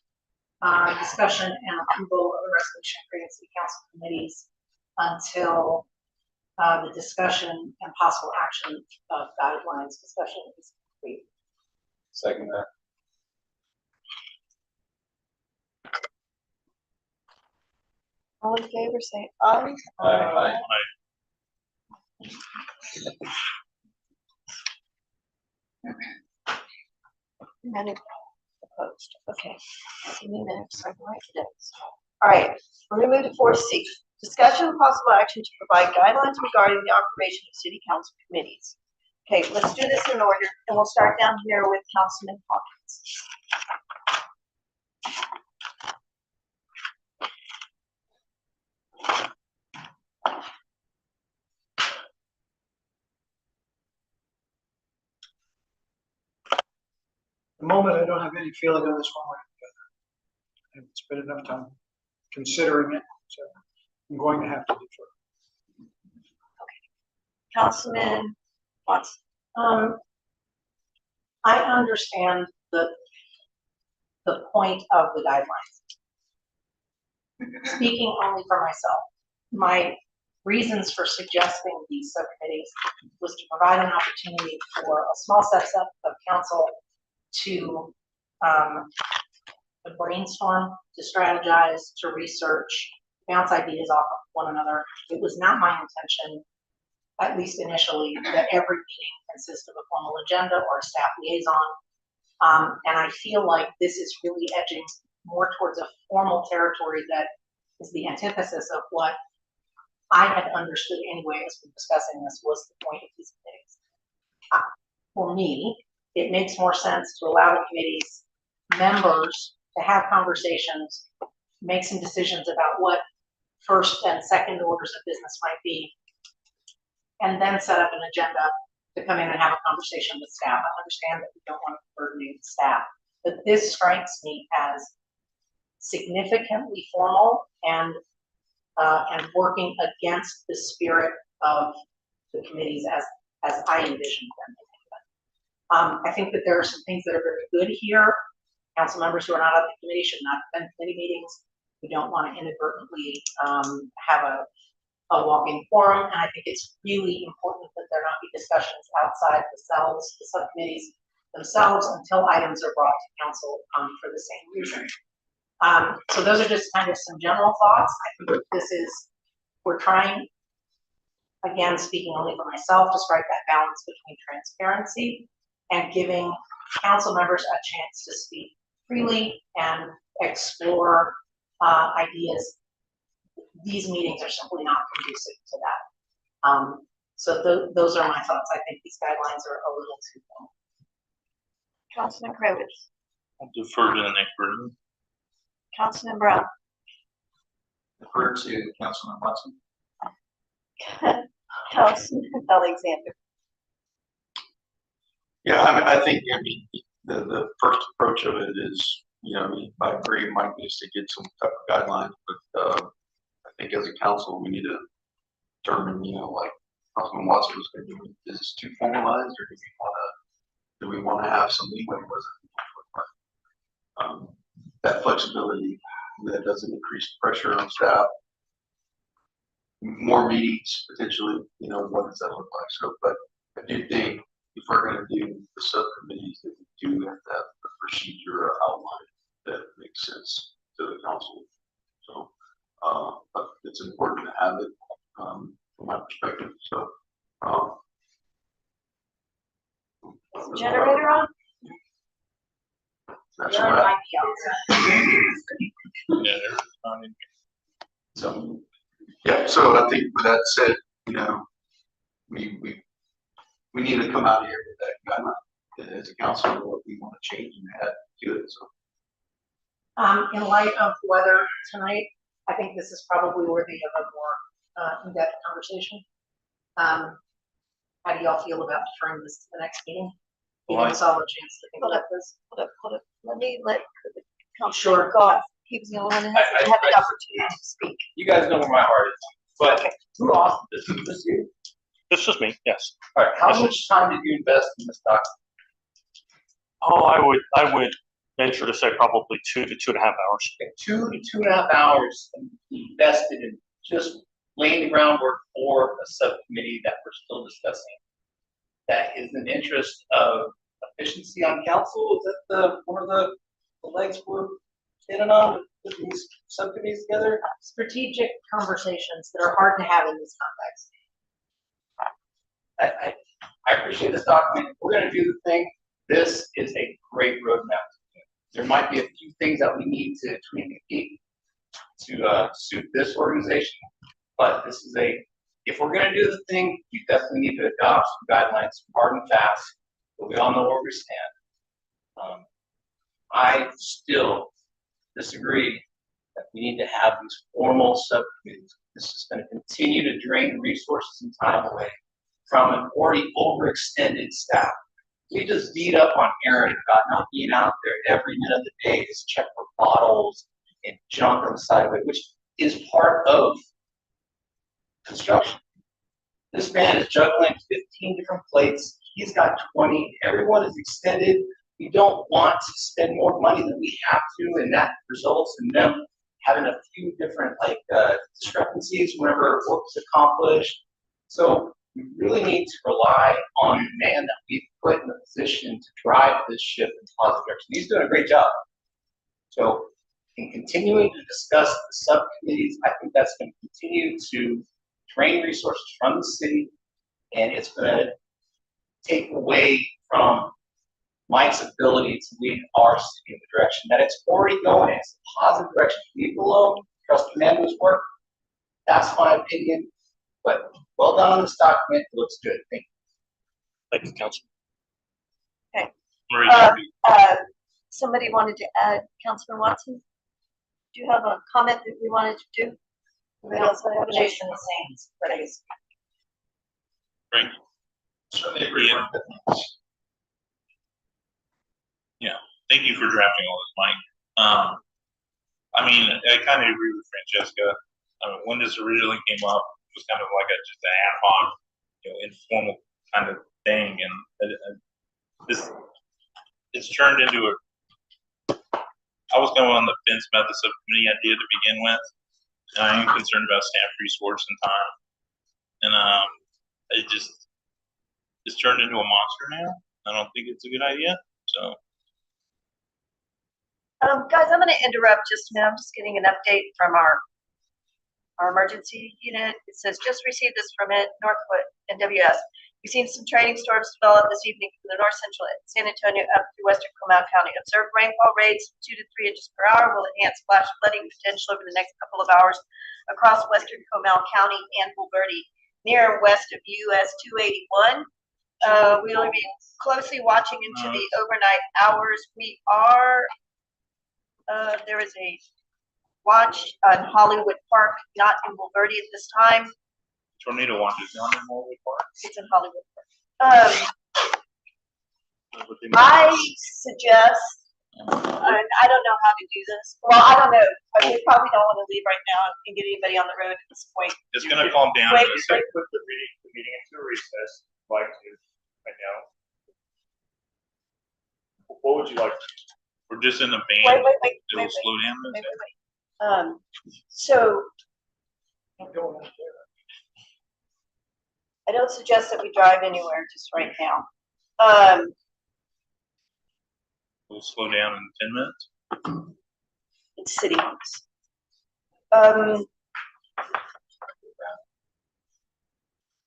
discussion and approval of the resolution creating city council committees until the discussion and possible action of guidelines, especially if it's complete. Second that. All in favor, say aye. Aye. None opposed. Okay. Give me a minute so I can write this. All right, we're gonna move to 4C. Discussion and possible action to provide guidelines regarding the operation of city council committees. Okay, let's do this in order, and we'll start down here with Councilman Hawkins. the moment, I don't have any feeling on this one way or the other. I haven't spent enough time considering it, so I'm going to have to defer. Councilman Watson. I understand the point of the guidelines. Speaking only for myself, my reasons for suggesting these subcommittees was to provide an opportunity for a small subset of council to brainstorm, to strategize, to research, bounce ideas off of one another. It was not my intention, at least initially, that every meeting consist of a formal agenda or a staff liaison. And I feel like this is really edging more towards a formal territory that is the antithesis of what I had understood anyway as we're discussing this was the point of these committees. For me, it makes more sense to allow the committee's members to have conversations, make some decisions about what first and second orders of business might be, and then set up an agenda to come in and have a conversation with staff. I understand that we don't want to burden staff, but this strikes me as significantly formal and working against the spirit of the committees as I envisioned them. I think that there are some things that are very good here. Council members who are not on the committee should not attend committee meetings. We don't want to inadvertently have a walking forum, and I think it's really important that there not be discussions outside the subcommittees themselves until items are brought to council for the same reason. So those are just kind of some general thoughts. I think that we're trying, again, speaking only for myself, to strike that balance between transparency and giving council members a chance to speak freely and explore ideas. These meetings are simply not conducive to that. So those are my thoughts. I think these guidelines are a little too long. Councilman Cravitz. I'll defer to the next person. Councilman Brown. Defer to Councilman Watson. Councilman Alexander. Yeah, I think, the first approach of it is, I agree, might be to get some type of guidelines, but, I think as a council, we need to determine, like Councilman Watson was going to do, is this too formalized, or do we want to have some leeway with it? That flexibility that doesn't increase pressure on staff. More meetings potentially, what does that look like? So, but I do think if we're going to do the subcommittees, that we do have to have a procedure or outline that makes sense to the council. So, but it's important to have it from my perspective. So, Generator on? that's None what might be outside. Yeah, there's not in So, yeah, so I think with that said, we need to come out here with that guideline as a council, what we want to change and add to it, so. In light of weather tonight, I think this is probably worthy of a more in-depth conversation. How do y'all feel about deferring this to the next meeting? Giving us all a chance to think about this. Hold up. Let me let Councilman Sure. Goff. He was the only one that hasn't had the opportunity to speak. You guys know where my heart is, but who lost this? Is this you? This is me, yes. All right, how much time did you invest in this document? Oh, I would venture to say probably 2 to 2.5 hours. 2 to 2.5 hours invested in just laying the groundwork for a subcommittee that we're still discussing. That is an interest of efficiency on council. Is that one of the legs we're hitting on with these subcommittees together? Strategic conversations that are hard to have in this context. I appreciate this document. We're going to do the thing. This is a great roadmap. There might be a few things that we need to tweak to suit this organization. But this is if we're gonna do the thing, we definitely need to adopt some guidelines hard and fast, so we all know where we stand. I still disagree that we need to have these formal subcommittees. This is gonna continue to drain resources and time away from an already overextended staff. We just beat up on Aaron about not being out there every minute of the day, just check for bottles and junk on the sideway, which is part of construction. This man is juggling 15 different plates. He's got 20. Everyone is extended. We don't want to spend more money than we have to, and that results in them having a few different discrepancies whenever work is accomplished. So we really need to rely on the man that we've put in the position to drive this ship in a positive direction. He's doing a great job. So in continuing to discuss the subcommittees, I think that's going to continue to drain resources from the city, and it's going to take away from Mike's ability to lead our city in the direction that it's already going in. It's a positive direction. Leave it alone, trust Amanda's work. That's my opinion. But well done on this document. It looks good. Thank you. Thank you, Councilman. Marie, Somebody wanted to add, Councilman Watson? Do you have a comment that we wanted to do? Anybody else have an issue? Frank? Certainly agree. Yeah, thank you for drafting all this, Mike. I mean, I kind of agree with Francesca. When this originally came up, it was kind of like just an ad hoc, informal kind of thing, and it's turned into a. I was going on the fence about the subcommittee idea to begin with, and I am concerned about staff resource and time, and it's turned into a monster now. I don't think it's a good idea. So. Guys, I'm going to interrupt just a minute. I'm just getting an update from our emergency unit. It says, just received this from Northwood NWS. We've seen some training storms develop this evening from the north central San Antonio up through western Comal County. Observed rainfall rates 2 to 3 inches per hour will enhance flash flooding potential over the next couple of hours across western Comal County and Bulverde, near and west of US 281. We will be closely watching into the overnight hours. We are. There is a watch on Hollywood Park, not in Bulverde at this time. Tornado watch is down in Hollywood Park. It's in Hollywood Park. I suggest, and I don't know how to do this. Well, I don't know. We probably don't want to leave right now and get anybody on the road at this point. It's going to calm down. Wait, in a You second. could put the meeting into a recess, like to, right now. What would you like? We're just in the band. Wait. It'll slow down. So I don't suggest that we drive anywhere just right now. We'll slow down in 10 minutes. It's city homes.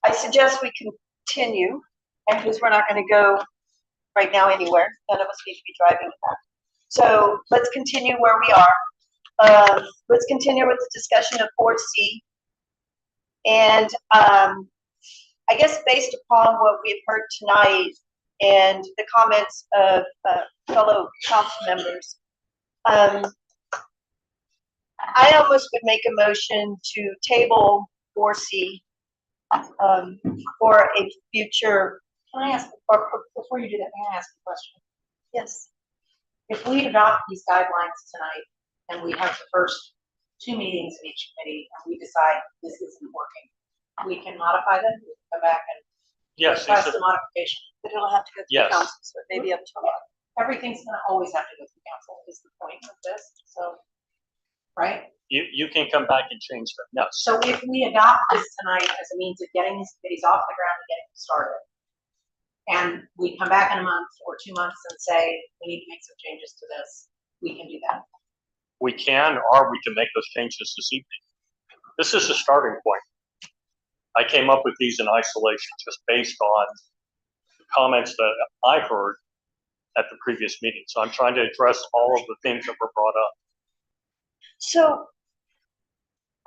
I suggest we continue, and because we're not going to go right now anywhere, none of us need to be driving back. So let's continue where we are. Let's continue with the discussion of 4C. And I guess based upon what we've heard tonight and the comments of fellow council members, I almost would make a motion to table 4C for a future. Can I ask, or before you do that, may I ask a question? Yes. If we adopt these guidelines tonight and we have the first 2 meetings in each committee and we decide this isn't working, we can modify them, we can come back and Yes, request a modification. But it'll have to go through Yes. council, so it may be up to them. Everything's gonna always have to go through council is the point of this, so, right? you can come back and change them. No. So if we adopt this tonight as a means of getting these committees off the ground and getting them started, and we come back in a month or 2 months and say, we need to make some changes to this, we can do that. We can, or we can make those changes this evening. This is the starting point. I came up with these in isolation just based on the comments that I heard at the previous meeting. So I'm trying to address all of the things that were brought up. So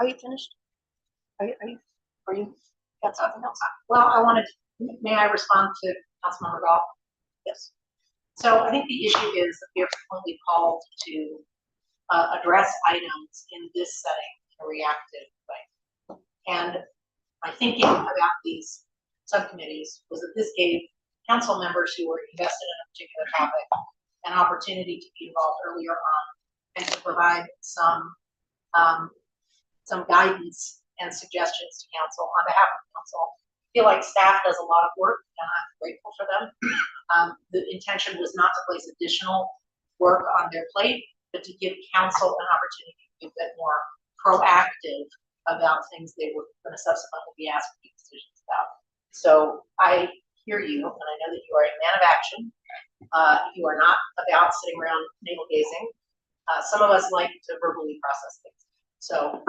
Are you finished? Are you got something else? Well, may I respond to Councilmember Goff? Yes. So I think the issue is that we are frequently called to address items in this setting in a reactive way. And my thinking about these subcommittees was that this gave council members who were invested in a particular topic an opportunity to be involved earlier on and to provide some guidance and suggestions to council on behalf of council. I feel like staff does a lot of work and I'm grateful for them. The intention was not to place additional work on their plate, but to give council an opportunity to be a bit more proactive about things they were going to subsequently be asked to make decisions about. So I hear you, and I know that you are a man of action. You are not about sitting around navel gazing. Some of us like to verbally process things. So,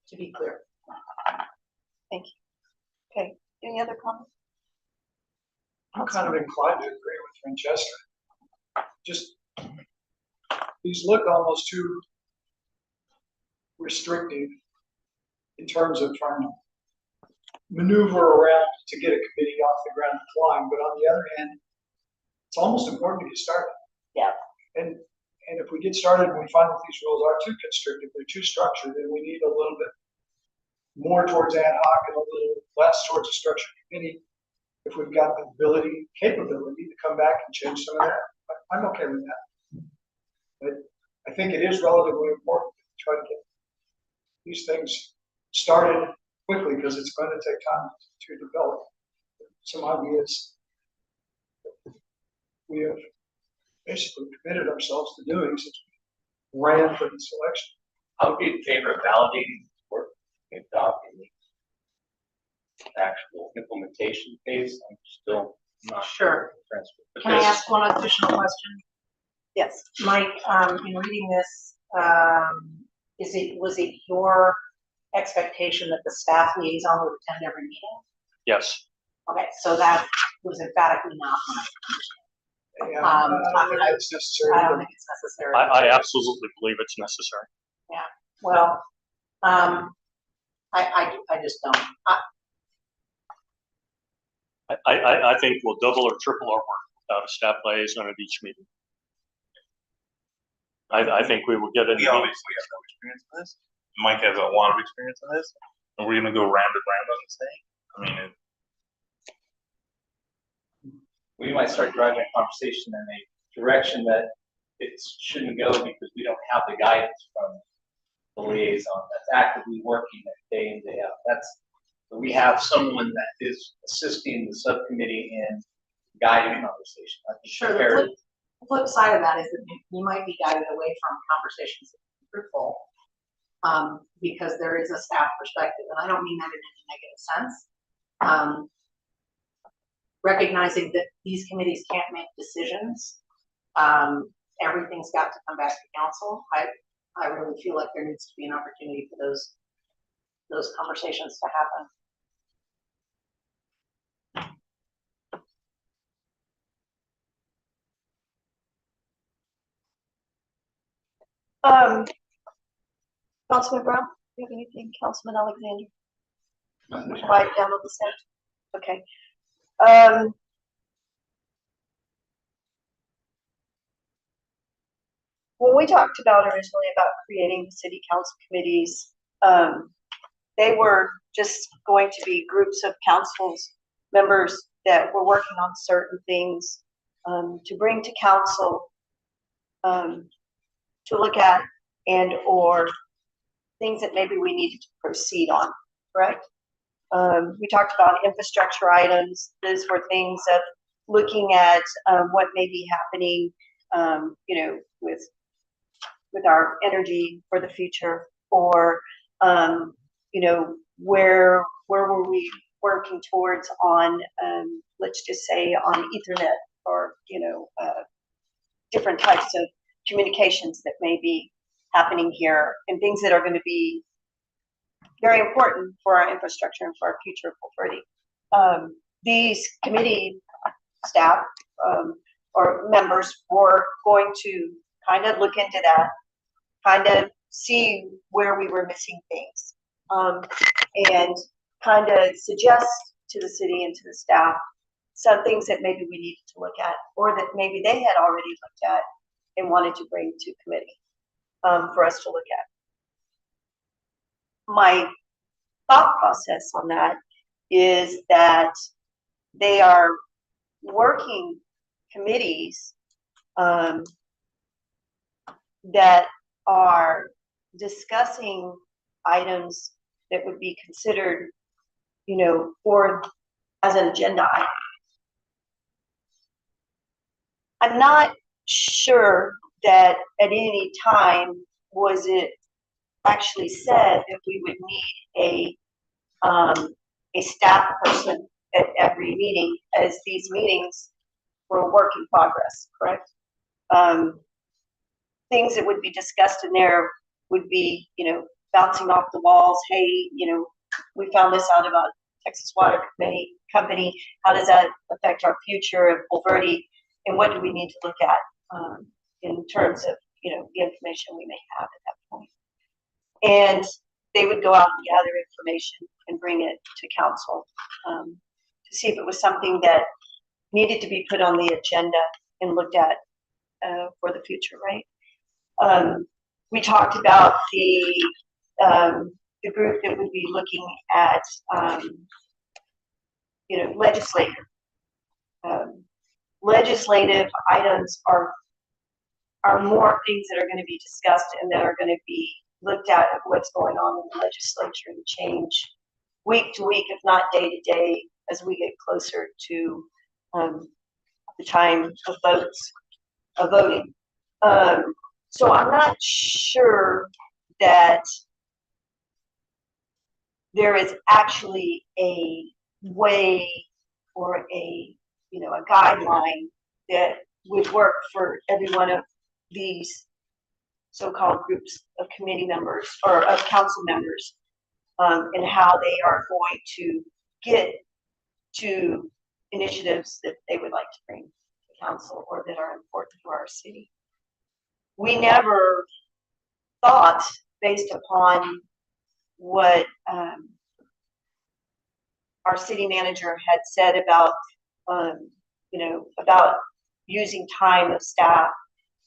to be clear. Thank you. Okay, any other comments? I'm kind of inclined to agree with Francesca. Just, these look almost too restrictive in terms of trying to maneuver around to get a committee off the ground and flying. But on the other hand, it's almost important to get started. Yeah. And if we get started and we find that these rules are too constrictive, they're too structured, then we need a little bit more towards ad hoc and a little less towards a structured committee. If we've got the capability to come back and change some of that, I'm okay with that. But I think it is relatively important to try to get these things started quickly because it's going to take time to develop some ideas we have basically committed ourselves to doing since we ran for this election. I would be in favor of validating work and adopting the actual implementation phase. I'm still not sure. transferred. Can I ask one additional question? Yes. Mike, in reading this, was it your expectation that the staff liaison would attend every meeting? Yes. Okay, so that was emphatically not my Yeah, I I don't think it's necessary. I don't think it's necessary. I absolutely believe it's necessary. Yeah, well, I just don't. I think we'll double or triple our work without a staff liaison at each meeting. I think we will get it. We obviously have no experience in this. Mike has a lot of experience in this, and we're gonna go round and round on this thing. I mean, We might start driving a conversation in a direction that it shouldn't go because we don't have the guidance from the liaison that's actively working that day in, day out. We have someone that is assisting the subcommittee in guiding conversation. I think Sure, the flip side of that is that you might be guided away from conversations that are fruitful, because there is a staff perspective, and I don't mean that in any negative sense. Recognizing that these committees can't make decisions, everything's got to come back to council. I really feel like there needs to be an opportunity for those conversations to happen. Councilman Brown, do you have anything? Councilman Alexander? Quiet down on the set. Okay. When we talked about originally about creating city council committees, they were just going to be groups of council members that were working on certain things to bring to council to look at and or things that maybe we needed to proceed on, correct? We talked about infrastructure items. Those were things of looking at what may be happening, with our energy for the future, or where were we working towards on, let's just say on Ethernet, or different types of communications that may be happening here, and things that are going to be very important for our infrastructure and for our future of Fulford. These committee staff or members were going to kind of look into that, kind of see where we were missing things. And kind of suggest to the city and to the staff some things that maybe we needed to look at, or that maybe they had already looked at and wanted to bring to committee for us to look at. My thought process on that is that they are working committees that are discussing items that would be considered, you know, for as an agenda item. I'm not sure that at any time was it actually said that we would need a staff person at every meeting, as these meetings were a work in progress, correct? Things that would be discussed in there would be, you know, bouncing off the walls. Hey, you know, we found this out about Texas Water Company. How does that affect our future of Bulverde? And what do we need to look at in terms of, you know, the information we may have at that point? And they would go out and gather information and bring it to council to see if it was something that needed to be put on the agenda and looked at for the future, right? We talked about the group that would be looking at, you know, legislative items are more things that are going to be discussed and that are going to be looked at what's going on in the legislature and change week to week, if not day to day, as we get closer to the time of voting. So I'm not sure that there is actually a way or a, you know, a guideline that would work for every one of these so-called groups of committee members or of council members, and how they are going to get to initiatives that they would like to bring to council or that are important to our city. We never thought, based upon what our city manager had said about, you know, about using time of staff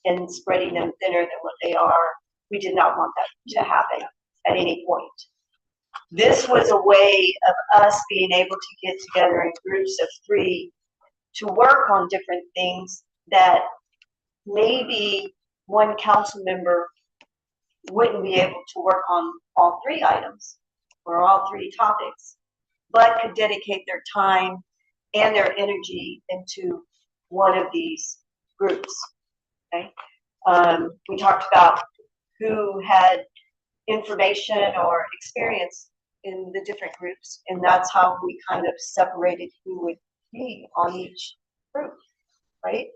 and spreading them thinner than what they are. We did not want that to happen at any point. This was a way of us being able to get together in groups of 3 to work on different things that maybe one council member wouldn't be able to work on all 3 items or all 3 topics, but could dedicate their time and their energy into one of these groups. Okay. We talked about who had information or experience in the different groups, and that's how we kind of separated who would be on each group, right?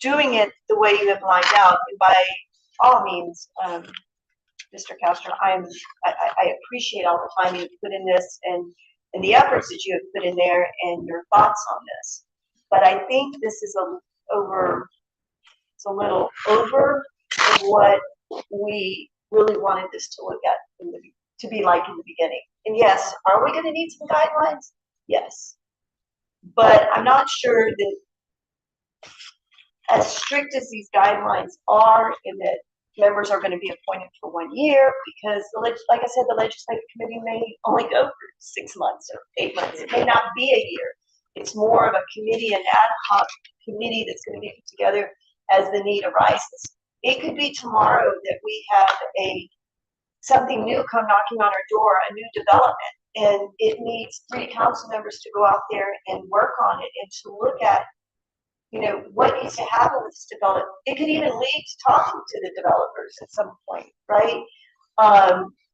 Doing it the way you have lined out, and by all means, Mr. Castro, I appreciate all the time you've put in this and the efforts that you have put in there and your thoughts on this. But I think this is it's a little over what we really wanted this to look at to be like in the beginning. And yes, are we going to need some guidelines? Yes. But I'm not sure that as strict as these guidelines are, and that members are going to be appointed for 1 year, because like I said, the legislative committee may only go for 6 months or 8 months. It may not be a year. It's more of a committee, an ad hoc committee that's going to be put together as the need arises. It could be tomorrow that we have something new come knocking on our door, a new development, and it needs 3 council members to go out there and work on it and to look at, you know, what needs to happen with this development. It could even lead to talking to the developers at some point, right?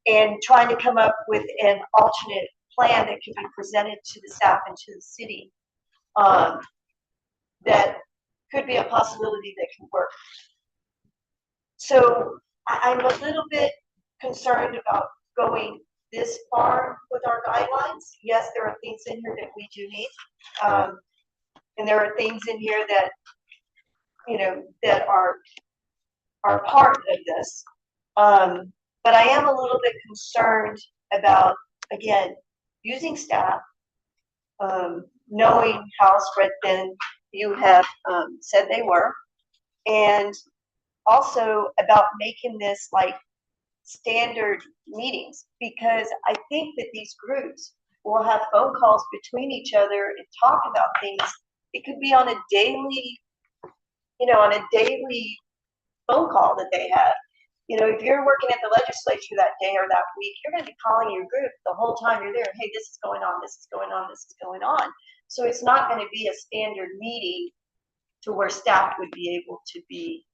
And trying to come up with an alternate plan that can be presented to the staff and to the city, that could be a possibility that can work. So I'm a little bit concerned about going this far with our guidelines. Yes, there are things in here that we do need. And there are things in here that, you know, that are are part of this. But I am a little bit concerned about, again, using staff, knowing how spread thin you have said they were, and also about making this like standard meetings, because I think that these groups will have phone calls between each other and talk about things. It could be on a daily, on a daily phone call that they have. If you're working at the legislature that day or that week, you're going to be calling your group the whole time you're there. Hey, this is going on, this is going on, this is going on. So it's not going to be a standard meeting to where staff would be able to be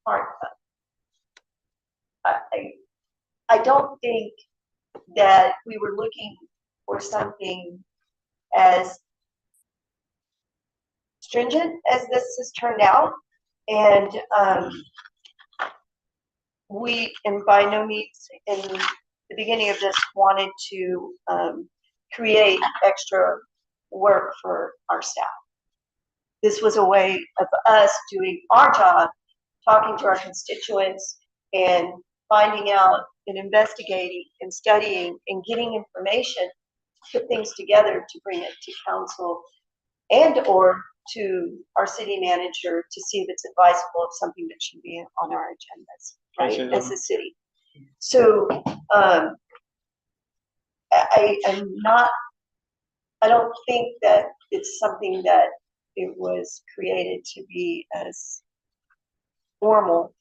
part of. I don't think that we were looking for something as stringent as this has turned out. And we, and by no means in the beginning of this, wanted to create extra work for our staff. This was a way of us doing our job, talking to our constituents and finding out and investigating and studying and getting information, put things together to bring it to council and or to our city manager to see if it's advisable of something that should be on our agendas, right, as a city. So I don't think that it's something that it was created to be as formal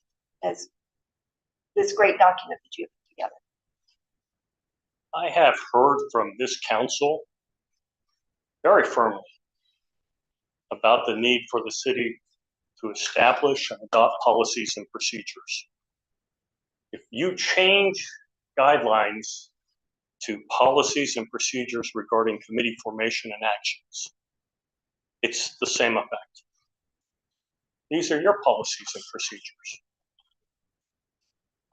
as this great document that you put together. I have heard from this council very firmly about the need for the city to establish and adopt policies and procedures. If you change guidelines to policies and procedures regarding committee formation and actions, it's the same effect. These are your policies and procedures.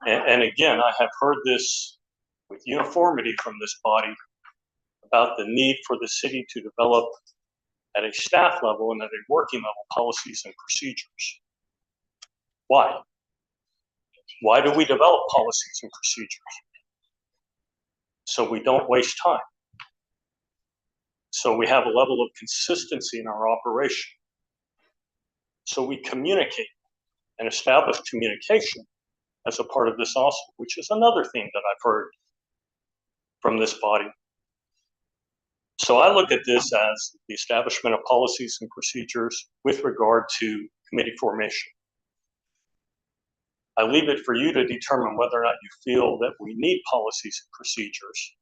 And again, I have heard this with uniformity from this body about the need for the city to develop at a staff level and at a working level policies and procedures. Why? Why do we develop policies and procedures? So we don't waste time. So we have a level of consistency in our operation. So we communicate and establish communication as a part of this also, which is another thing that I've heard from this body. So I look at this as the establishment of policies and procedures with regard to committee formation. I leave it for you to determine whether or not you feel that we need policies and procedures.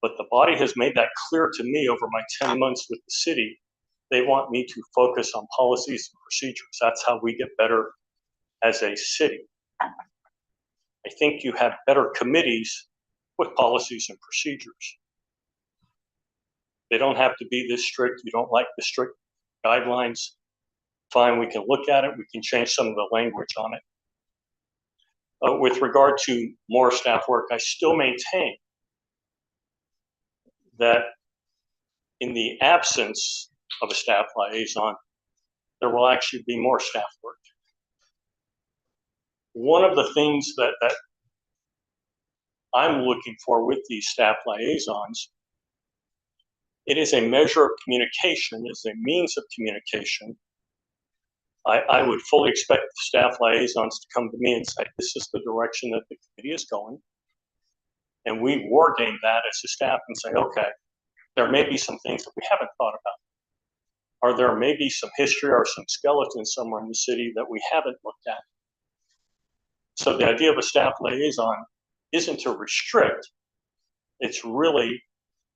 But the body has made that clear to me over my 10 months with the city. They want me to focus on policies and procedures. That's how we get better as a city. I think you have better committees with policies and procedures. They don't have to be this strict. You don't like the strict guidelines. Fine, we can look at it. We can change some of the language on it. With regard to more staff work, I still maintain that in the absence of a staff liaison, there will actually be more staff work. One of the things that I'm looking for with these staff liaisons, it is a measure of communication, it's a means of communication. I would fully expect the staff liaisons to come to me and say, this is the direction that the committee is going. And we war game that as a staff and say, okay, there may be some things that we haven't thought about. Or there may be some history or some skeletons somewhere in the city that we haven't looked at. So the idea of a staff liaison isn't to restrict, it's really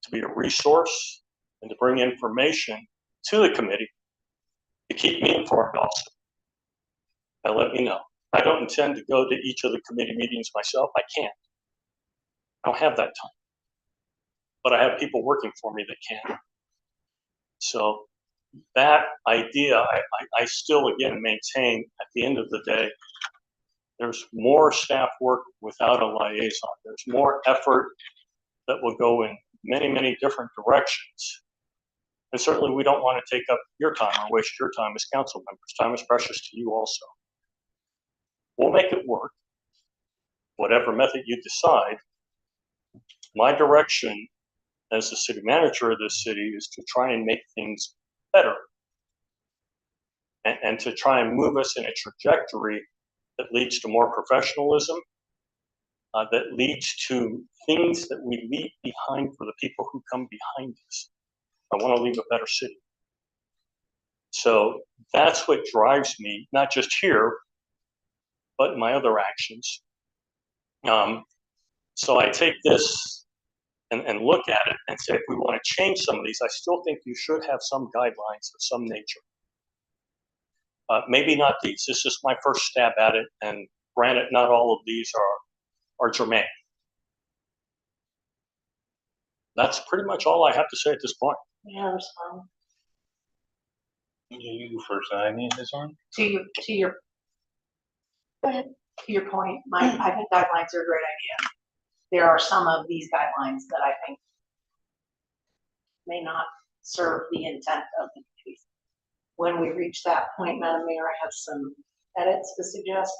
to be a resource and to bring information to the committee to keep me informed also. And let me know. I don't intend to go to each of the committee meetings myself. I can't. I don't have that time. But I have people working for me that can. So that idea, I still, again, maintain at the end of the day, there's more staff work without a liaison. There's more effort that will go in many, many different directions. And certainly we don't want to take up your time or waste your time as council members. Time is precious to you also. We'll make it work. Whatever method you decide. My direction as the city manager of this city is to try and make things better. And to try and move us in a trajectory that leads to more professionalism, that leads to things that we leave behind for the people who come behind us. I want to leave a better city. So that's what drives me, not just here, but in my other actions. So I take this and look at it and say, if we want to change some of these, I still think you should have some guidelines of some nature. Maybe not these. This is my first stab at it, and granted, not all of these are germane. That's pretty much all I have to say at this point. Yeah, respond. Yeah, you go first. I need this one. To your, go ahead. To your point, Mike, I think guidelines are a great idea. There are some of these guidelines that I think may not serve the intent of the committee. When we reach that point, Madam Mayor, I have some edits to suggest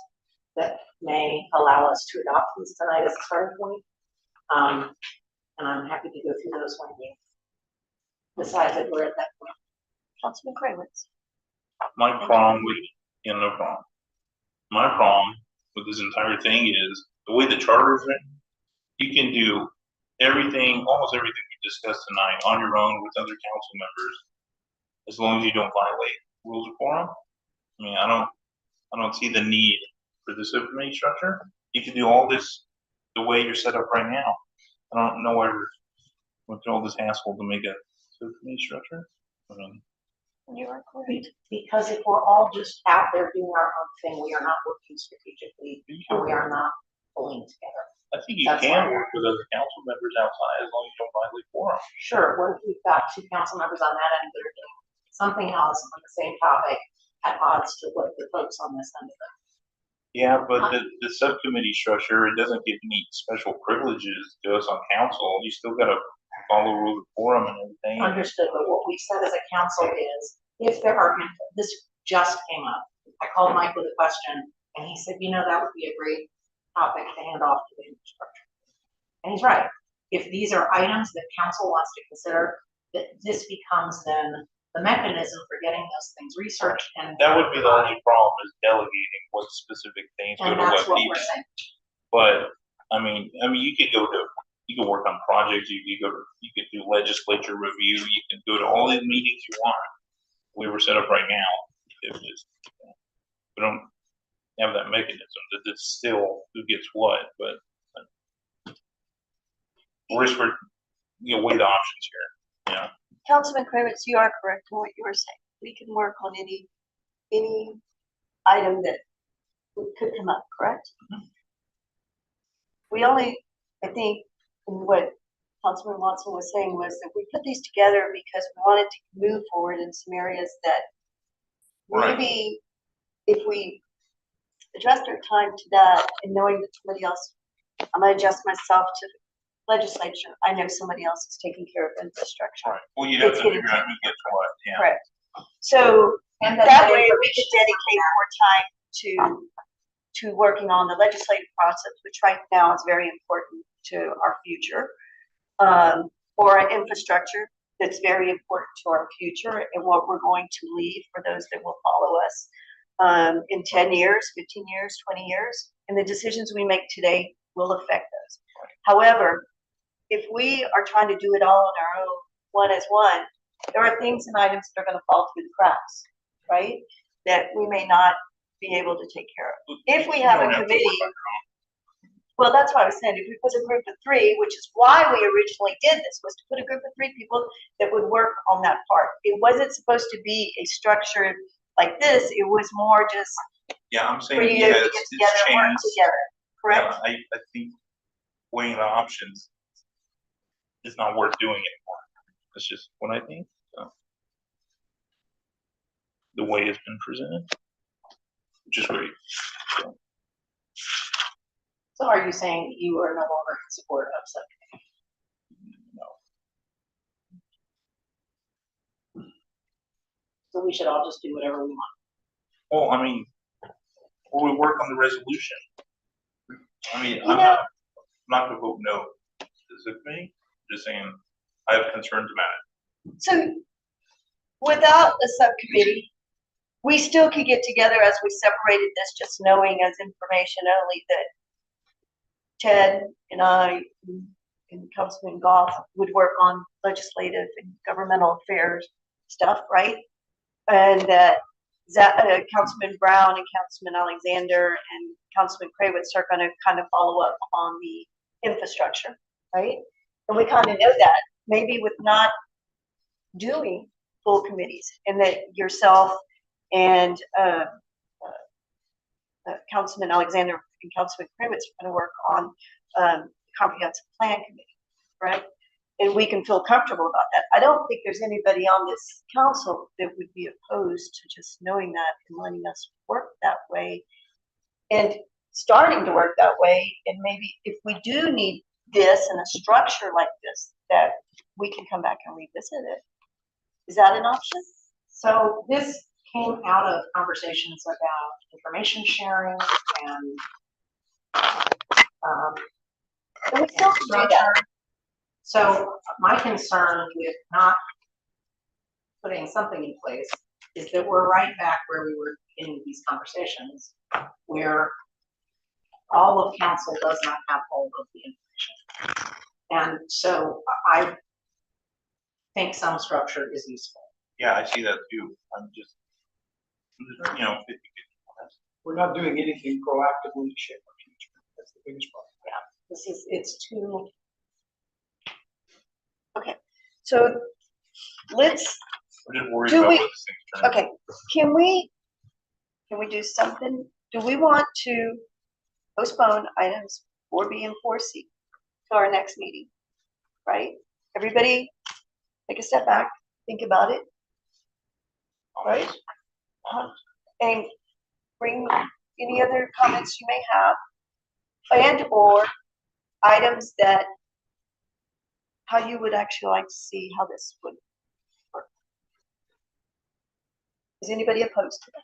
that may allow us to adopt these tonight as a starting point. And I'm happy to go through those when we decide that we're at that point. Councilman Kravitz. My problem with, no problem. My problem with this entire thing is the way the charter is written. You can do everything, almost everything we discussed tonight on your own with other council members, as long as you don't violate rules of quorum. I mean, I don't see the need for this subcommittee structure. You can do all this the way you're set up right now. I don't know why we're going through all this hassle to make a subcommittee structure. I mean, You are correct. Because if we're all just out there doing our own thing, we are not working strategically and we are not pulling together. I think you That's can why- work with other council members outside as long as you don't violate quorum. Sure, what if we've got two council members on that end that are doing something else on the same topic at odds to what the folks on this end of it? Yeah, but the subcommittee structure, it doesn't give any special privileges to us on council. You still gotta follow rules of quorum and everything. Understood, but what we said as a council is, if there are, this just came up. I called Mike with a question and he said, that would be a great topic to hand off to the infrastructure. And he's right. If these are items that council wants to consider, that this becomes then the mechanism for getting those things researched and. That would be the only problem is delegating what specific things go And to that's what what we're people. saying. But, you could work on projects, you could do legislature review, you can go to all these meetings you want. We were set up right now. It's just, we don't have that mechanism that it's still who gets what, but we're for, weigh the options here, Councilman Kravitz, you are correct in what you were saying. We can work on any item that could come up, correct? We only, I think, what Councilman Watson was saying was that we put these together because we wanted to move forward in some areas that Right. maybe if we adjust our time to that and knowing that somebody else, I'm gonna adjust myself to legislature. I know somebody else is taking care of infrastructure. Right. Well, you'd have It's to getting figure out who gets what, yeah. Correct. So And that way we could dedicate more time to working on the legislative process, which right now is very important to our future. Or an infrastructure that's very important to our future and what we're going to leave for those that will follow us in 10 years, 15 years, 20 years. And the decisions we make today will affect those. However, if we are trying to do it all on our own, one as one, there are things and items that are going to fall through the cracks, right? That we may not be able to take care of. If we have a committee, well, that's what I was saying. If we put a group of three, which is why we originally did this, was to put a group of 3 people that would work on that part. It wasn't supposed to be a structure like this. It was more just Yeah, I'm for saying, you to get together and work together, correct? Yeah, I think weighing the options is not worth doing anymore. That's just what I think. So. The way it's been presented, which is great. So are you saying you are no longer in support of subcommittee? No. So we should all just do whatever we want. Well, or we work on the resolution. I mean, You I'm know- not gonna vote no. Is it me? Just saying, I have concerns about it. So without a subcommittee, we still could get together as we separated this, just knowing as information only that Ted and I and Councilman Goff would work on legislative and governmental affairs stuff, right? And that Councilman Brown and Councilman Alexander and Councilman Kravitz are gonna kind of follow up on the infrastructure, right? And we kind of know that, maybe with not doing full committees, and that yourself and Councilman Alexander and Councilman Kravitz are gonna work on comprehensive plan committee, right? And we can feel comfortable about that. I don't think there's anybody on this council that would be opposed to just knowing that and letting us work that way and starting to work that way. And maybe if we do need this and a structure like this, that we can come back and revisit it. Is that an option? So this came out of conversations about information sharing and And we still can do that. structure. So my concern with not putting something in place is that we're right back where we were in these conversations, where all of council does not have hold of the information. And so I think some structure is useful. Yeah, I see that too. I'm just, you know, We're not doing anything proactively to shape our future. That's the biggest problem. It's too, Okay, so let's, I'm just worried Do about we- what this thing's turning. okay, can we do something? Do we want to postpone items 4B and 4C to our next meeting? Right? Everybody take a step back, think about it. Right? And bring any other comments you may have, and or items that, how you would actually like to see how this would work. Is anybody opposed to that?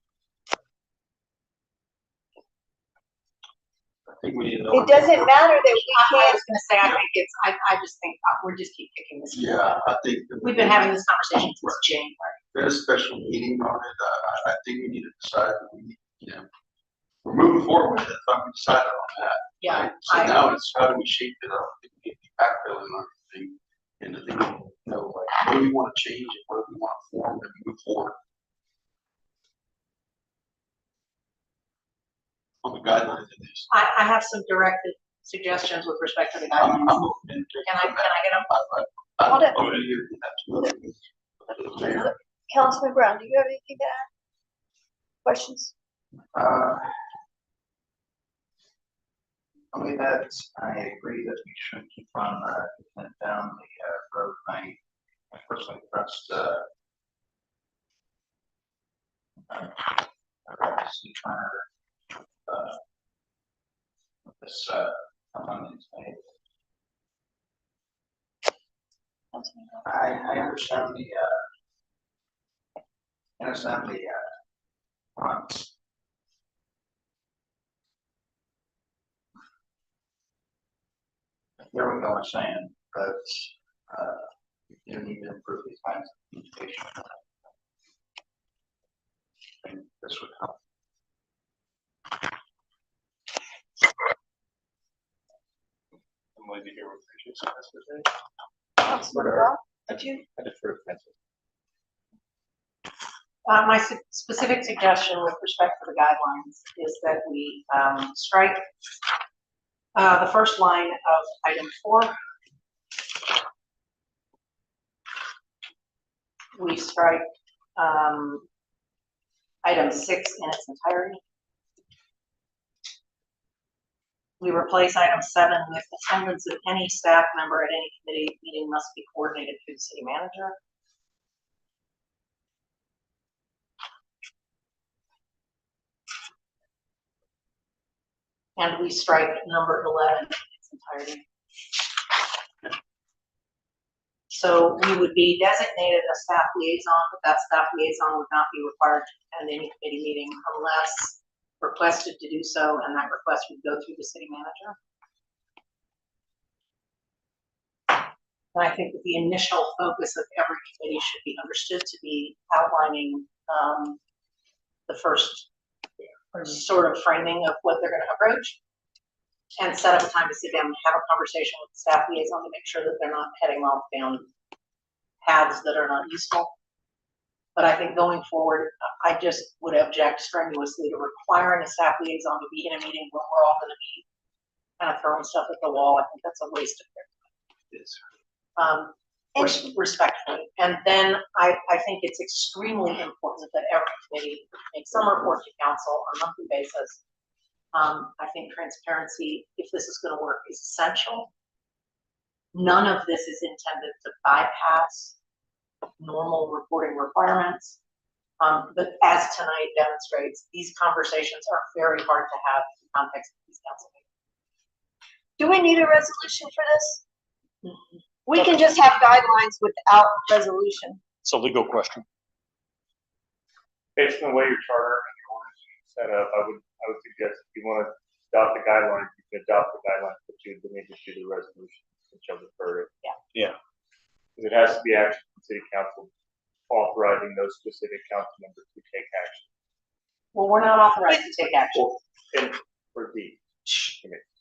I think we need to know. It doesn't matter that we I can't, was gonna say, I think it's, I just think we're just keep kicking this. Yeah, I think. We've been having this conversation since January. We had a special meeting on it. I think we need to decide, that we need, you know, we're moving forward with it. I thought we decided on that. Yeah, Right? So now it's how do we shape it up? We need to be backfilling on everything. And the thing, you know, like, what do we want to change and what do we want to form and move forward? On the guidelines at least. I have some directed suggestions with respect to the I'm guidelines. open to. Can I get them? Hold it. I'm gonna hear that. Mayor. Councilman Brown, do you have anything to add? Questions? Only that I agree that we should keep on, down the, road thing. I personally trust, city planner, this, on these things. Councilman Brown? I understand the, wants. Here we go, I'm saying, but, you need to improve these kinds of communication. And this would help. I'm glad to hear what Patricia has to say. Councilman Brown, did you? I defer to Francis. My specific suggestion with respect to the guidelines is that we strike the first line of item 4. We strike item 6 in its entirety. We replace item 7 with attendance of any staff member at any committee meeting must be coordinated through the city manager. And we strike number 11 in its entirety. So we would be designated a staff liaison, but that staff liaison would not be required to attend any committee meeting unless requested to do so, and that request would go through the city manager. And I think that the initial focus of every committee should be understood to be outlining the first sort of framing of what they're going to approach, and set up a time to sit down and have a conversation with the staff liaison to make sure that they're not heading off down paths that are not useful. But I think going forward, I just would object strenuously to requiring a staff liaison to be in a meeting where we're all going to be kind of throwing stuff at the wall. I think that's a waste of their time. Respectfully. And then I think it's extremely important that every committee make some report to council on a monthly basis. I think transparency, if this is going to work, is essential. None of this is intended to bypass normal reporting requirements. But as tonight demonstrates, these conversations are very hard to have in the context of these council meetings. Do we need a resolution for this? We can just have guidelines without resolution. It's a legal question. Based on the way your charter and your ordinance is set up, I would suggest if you want to adopt the guidelines, you can adopt the guidelines, but you need to do the resolution, which I've referred it. Yeah. Because it has to be action from city council authorizing those specific council members to take action. Well, we're not authorized to take action. And for the committee.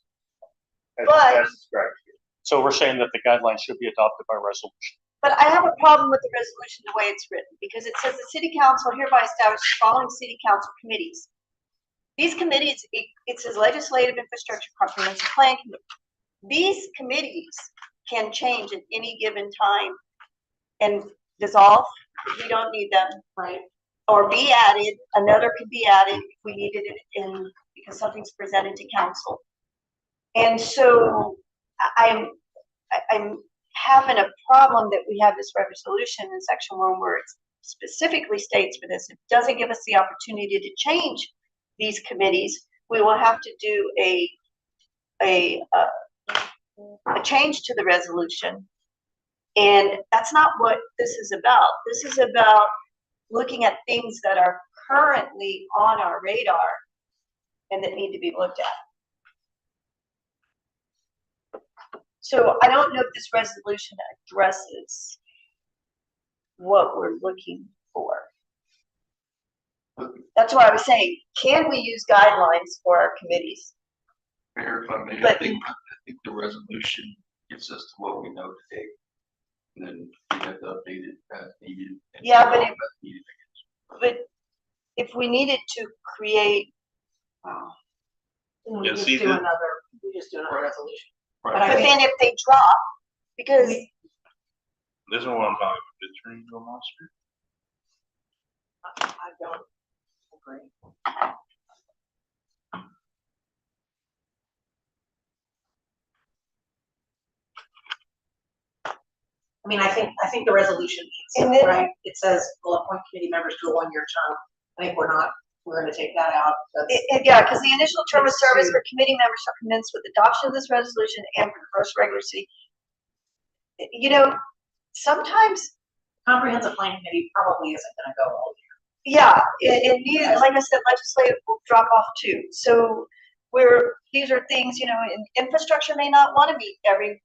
But- As described here. So we're saying that the guidelines should be adopted by resolution. But I have a problem with the resolution the way it's written, because it says the city council hereby establishes following city council committees. These committees, it says legislative, infrastructure, comprehensive plan committee. These committees can change at any given time and dissolve if we don't need them, Right. or be added. Another could be added if we needed it in, because something's presented to council. And so I'm having a problem that we have this resolution in section 1 where it specifically states for this. It doesn't give us the opportunity to change these committees. We will have to do a change to the resolution. And that's not what this is about. This is about looking at things that are currently on our radar and that need to be looked at. So I don't know if this resolution addresses what we're looking for. That's why I was saying, can we use guidelines for our committees? Mayor, if I may, I But- think the resolution gets us to what we know today. And then we have to update it as needed. and Yeah, but as it- needed. But if we needed to create, We Yeah, just see, do the- another resolution. Right. But I but think- then if they drop, because This is what I'm talking about, the train go monster. I don't agree. I mean, I think the resolution And needs, then- right, it says will appoint committee members to a 1-year term. I think we're gonna take that out. That's- yeah, because the initial term of service for committee members shall commence with adoption of this resolution and for the first regular city. You know, sometimes, Comprehensive plan committee probably isn't gonna go all year. yeah, it needs, like I said, legislative will drop off too. So these are things, you know, and infrastructure may not want to meet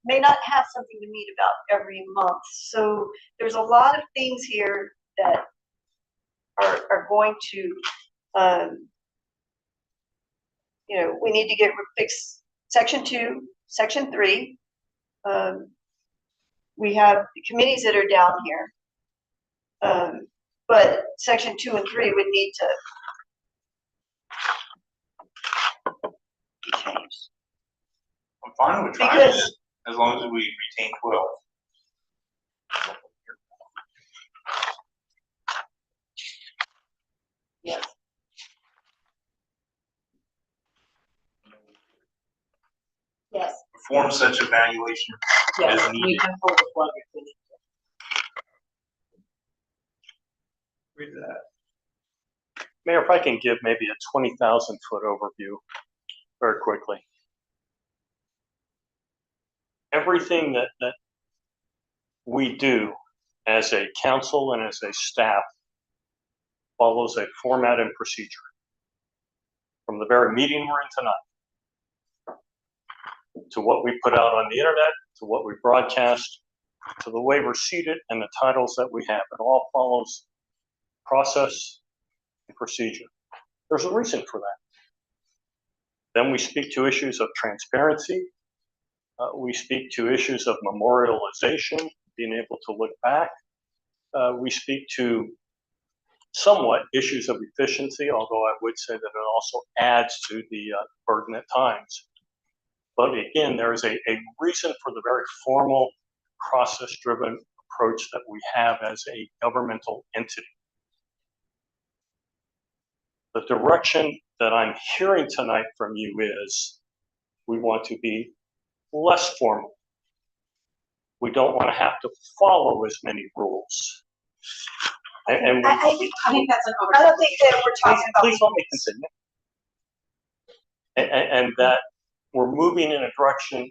may not have something to meet about every month. So there's a lot of things here that are going to, you know, we need to fix section 2, section 3. We have the committees that are down here. But section 2 and 3 would need to be changed. I'm fine with trying Because- it, as long as we retain 12. Yes. Yes. Perform such evaluation. Yes, As we needed. can pull the plug if we need to. Read that. Mayor, if I can give maybe a 20,000 foot overview very quickly. Everything that we do as a council and as a staff follows a format and procedure. from the very meeting we're in tonight, to what we put out on the internet, to what we broadcast, to the way we're seated and the titles that we have. It all follows process and procedure. There's a reason for that. Then we speak to issues of transparency. We speak to issues of memorialization, being able to look back. We speak to somewhat issues of efficiency, although I would say that it also adds to the burden at times. But again, there is a reason for the very formal, process-driven approach that we have as a governmental entity. The direction that I'm hearing tonight from you is we want to be less formal. We don't want to have to follow as many rules. And I think that's an I don't think that we're talking about. please let me continue. And that we're moving in a direction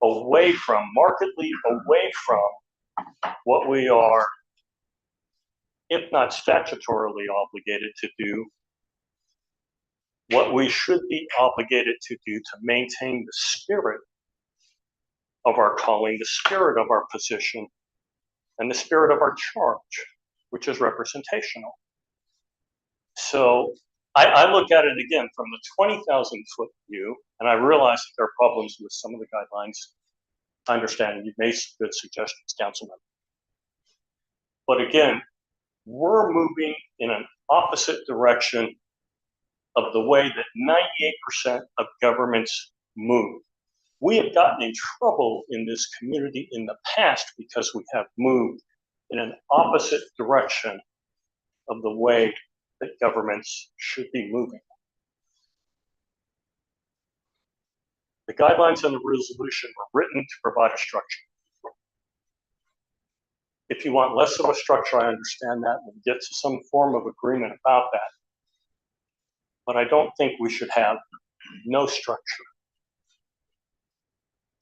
away from, markedly away from what we are, if not statutorily obligated to do, what we should be obligated to do to maintain the spirit of our calling, the spirit of our position, and the spirit of our charge, which is representational. So I look at it again from the 20,000 foot view, and I realize that there are problems with some of the guidelines. I understand you've made some good suggestions, Councilman. But again, we're moving in an opposite direction of the way that 98% of governments move. We have gotten in trouble in this community in the past because we have moved in an opposite direction of the way that governments should be moving. The guidelines and the resolution were written to provide a structure. If you want less of a structure, I understand that. We'll get to some form of agreement about that. But I don't think we should have no structure.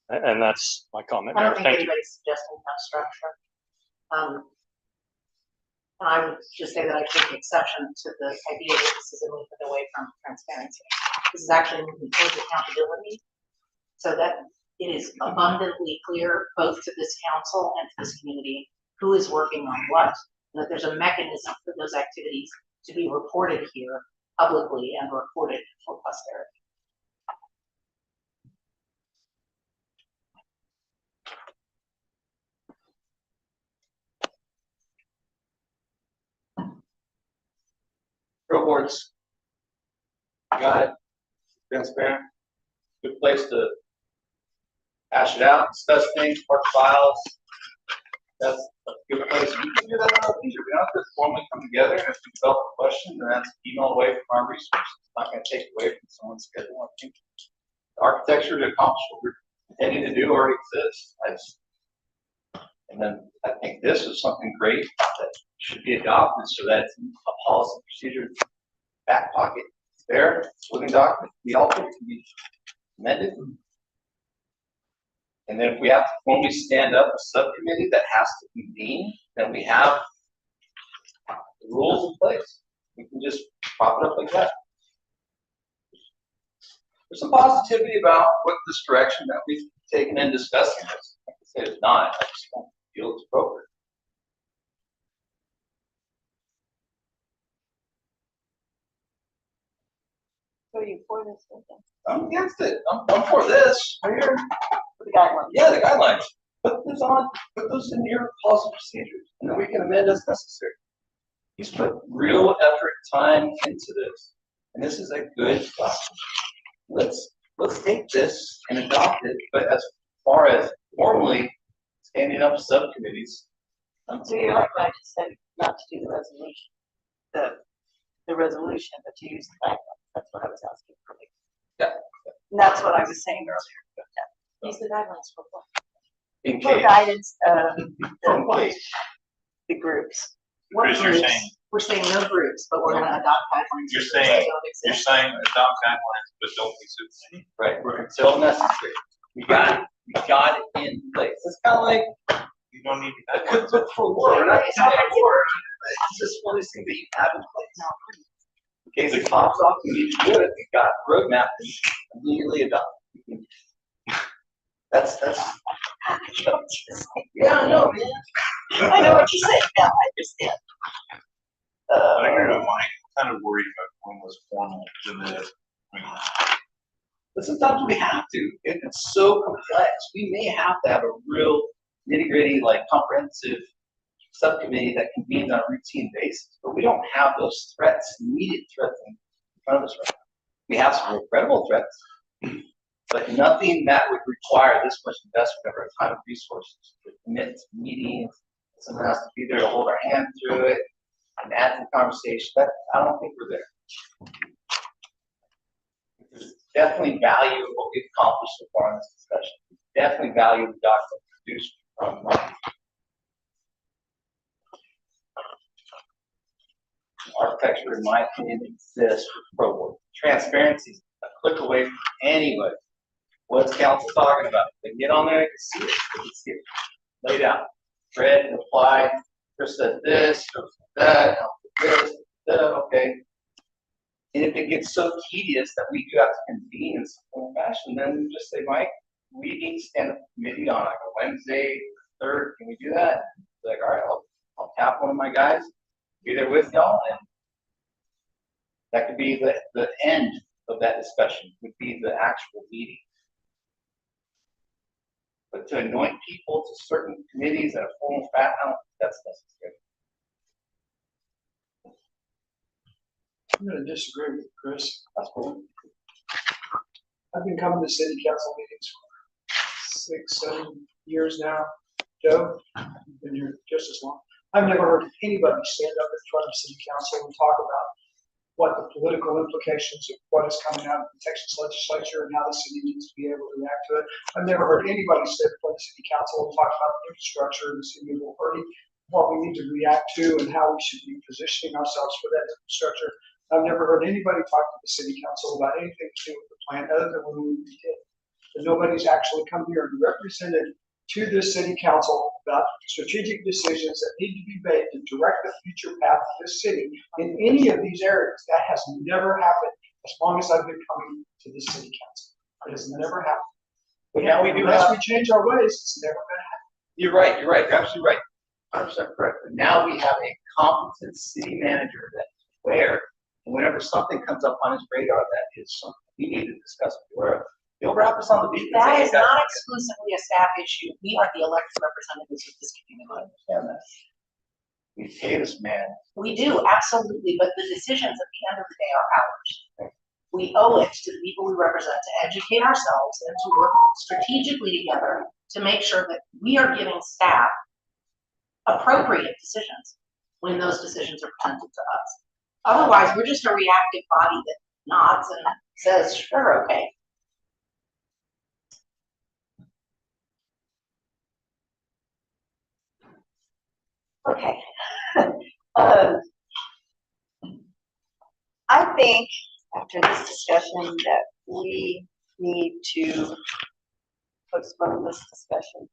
And that's my comment. I don't Mayor. think Thank you. anybody's suggesting no structure. And I would just say that I take exception to the idea that this is a movement away from transparency. This is actually moving towards accountability, so that it is abundantly clear both to this council and to this community who is working on what, and that there's a mechanism for those activities to be reported here publicly and reported for posterity. Billboards. Got it. Transparent. Good place to hash it out, discuss things, work files. That's a good place. We can do that on our leisure. We don't have to formally come together, and if we develop a question, then that's email away from our resources. It's not going to take away from someone's schedule. I think the architecture to accomplish what we're intending to do already exists. And then I think this is something great that should be adopted so that it's a policy procedure back pocket there, living document, the alternate can be amended. And then if we have to formally stand up a subcommittee that has to convene, then we have the rules in place. We can just prop it up like that. There's some positivity about what this direction that we've taken in discussing this. Like I said, it's not. I just don't feel it's appropriate. So are you for this? I'm against it. I'm for this. Right here. For the guidelines? Yeah, the guidelines. Put those in your policy procedures, and then we can amend as necessary. He's put real effort, time into this, and this is a good document. Let's take this and adopt it. But as far as formally standing up subcommittees, So you're like I just said, not to do the resolution, the resolution, but to use the guidelines. That's what I was asking for. Yeah. And that's what I was saying earlier. Use the guidelines for what? in For case. guidance, In case. the groups. What Chris, you're groups? saying- We're saying no groups, but we're gonna adopt guidelines. You're that saying- don't You're exist. saying adopt guidelines, but don't be super. Right, until necessary. We got it in place. It's kind of like You don't need a guidelines. cookbook for war. We're not saying war. It's just one of these things that you have in place. case it pops off, we need to do it, we've got a roadmap and immediately adopt. That's, yeah, I know, man. I know what you're saying now, I understand. I agree with Mike, I'm kind of worried about going less formal than this. I mean, But sometimes we have to, if it's so complex, we may have to have a real nitty gritty, like comprehensive subcommittee that convenes on a routine basis, but we don't have those threats, immediate threats in front of us right now. We have some real credible threats, but nothing that would require this much investment of our time and resources to commit to meetings. Someone has to be there to hold our hand through it and add to the conversation. That, I don't think we're there. There's definitely value of what we've accomplished so far in this discussion. Definitely value the document produced from architecture, in my opinion, exists for pro board. Transparency is a click away from anybody. What's council talking about? They get on there, they can see it. They can see it laid out, read and applied. Chris said this, Chris said that, this, that, okay. And if it gets so tedious that we do have to convene in some form or fashion, then we just say, Mike, we need to stand up a committee on like a Wednesday, 3rd. Can we do that? Like, all right, I'll tap one of my guys, be there with y'all, and that could be the end of that discussion, would be the actual meeting. But to anoint people to certain committees and a formal fat, I don't think that's necessary. I'm gonna disagree with you, Chris. That's cool. I've been coming to city council meetings for 6, 7 years now. Joe, you've been here just as long. I've never heard anybody stand up in front of city council and talk about what the political implications of what is coming out of the Texas legislature and how the city needs to be able to react to it. I've never heard anybody stand in front of city council and talk about the infrastructure in the city of Wolverine, what we need to react to and how we should be positioning ourselves for that infrastructure. I've never heard anybody talk to the city council about anything to do with the plan other than when we did. But nobody's actually come here and represented to this city council about strategic decisions that need to be made to direct the future path of this city in any of these areas. That has never happened as long as I've been coming to this city council. It has never happened. But now we do Unless have, we change our ways, it's never gonna happen. you're right, you're absolutely right. 100% correct. But now we have a competent city manager that's aware, and whenever something comes up on his radar that is something we need to discuss with where he'll wrap us on the beat. and say, That "Hey, is guys, not exclusively a staff issue. We are the elected representatives of this community. I understand that. We pay this man. We do, absolutely, but the decisions at the end of the day are ours. We owe it to the people we represent to educate ourselves and to work strategically together to make sure that we are giving staff appropriate decisions when those decisions are presented to us. Otherwise, we're just a reactive body that nods and says, sure, okay. Okay. I think after this discussion that we need to postpone this discussion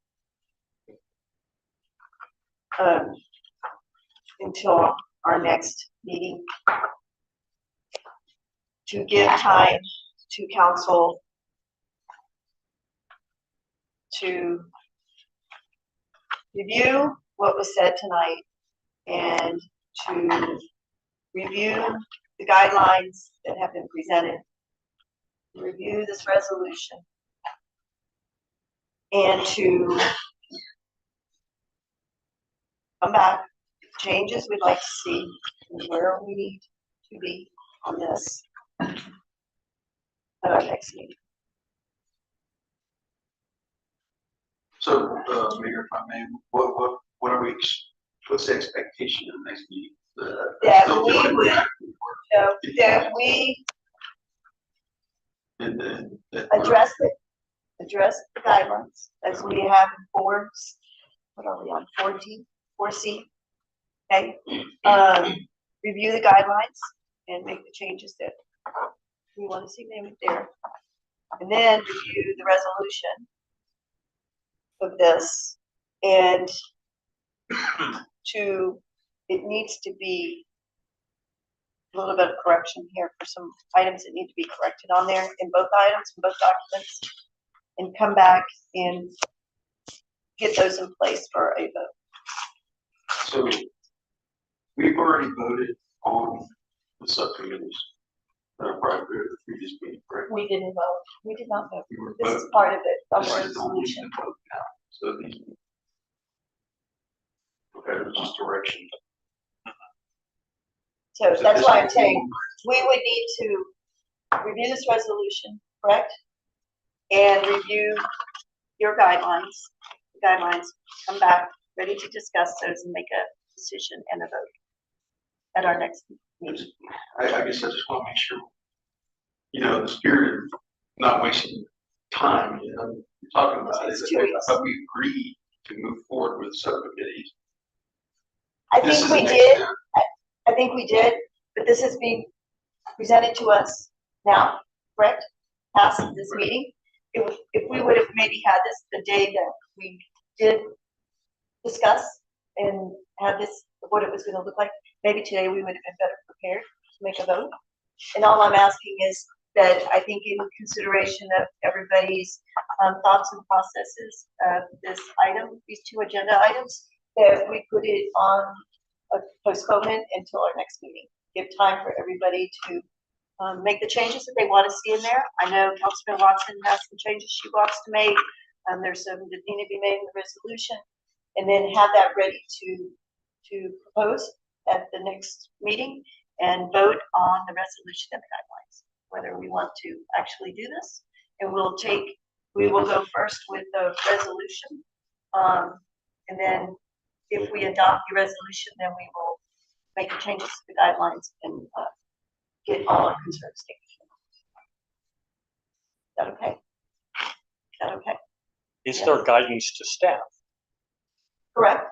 until our next meeting to give time to council to review what was said tonight and to review the guidelines that have been presented, review this resolution, and to come back with changes we'd like to see and where we need to be on this at our next meeting. So, Mayor, if I may, what are we, what's the expectation of the next meeting? That we would, that we And then. address the guidelines as we have in boards. What are we on, 4C? Okay, review the guidelines and make the changes that we want to see made there. And then review the resolution of this, and it needs to be a little bit of correction here for some items that need to be corrected on there in both items, in both documents, and come back and get those in place for a vote. So we've already voted on the subcommittees that are prior to the previous meeting, correct? We didn't vote. We did not vote. We were This is voting. part of it, of This our is the only resolution. to vote now. So these. Okay, there's just direction. So So that's this why I'm is- saying, we would need to review this resolution, correct? And review your guidelines, come back, ready to discuss those and make a decision and a vote at our next meeting. I guess I just want to make sure, the spirit of not wasting time, we're talking about It's is 2 weeks. that we agreed to move forward with subcommittees. I This think is we the next did, step. I think we did, but this is being presented to us now, correct? Past this meeting. If we would have maybe had this the day that we did discuss and had this, what it was gonna look like, maybe today we would have been better prepared to make a vote. And all I'm asking is that I think in consideration of everybody's thoughts and processes of this item, these 2 agenda items, that we put it on a postponement until our next meeting. Give time for everybody to make the changes that they want to see in there. I know Councilman Watson has some changes she wants to make. There's some that need to be made in the resolution. And then have that ready to propose at the next meeting and vote on the resolution and the guidelines, whether we want to actually do this. And we will go first with the resolution. And then if we adopt the resolution, then we will make the changes to the guidelines and get all our concerns taken care of. Is that okay? Is that okay? Is there guidance to staff? Correct,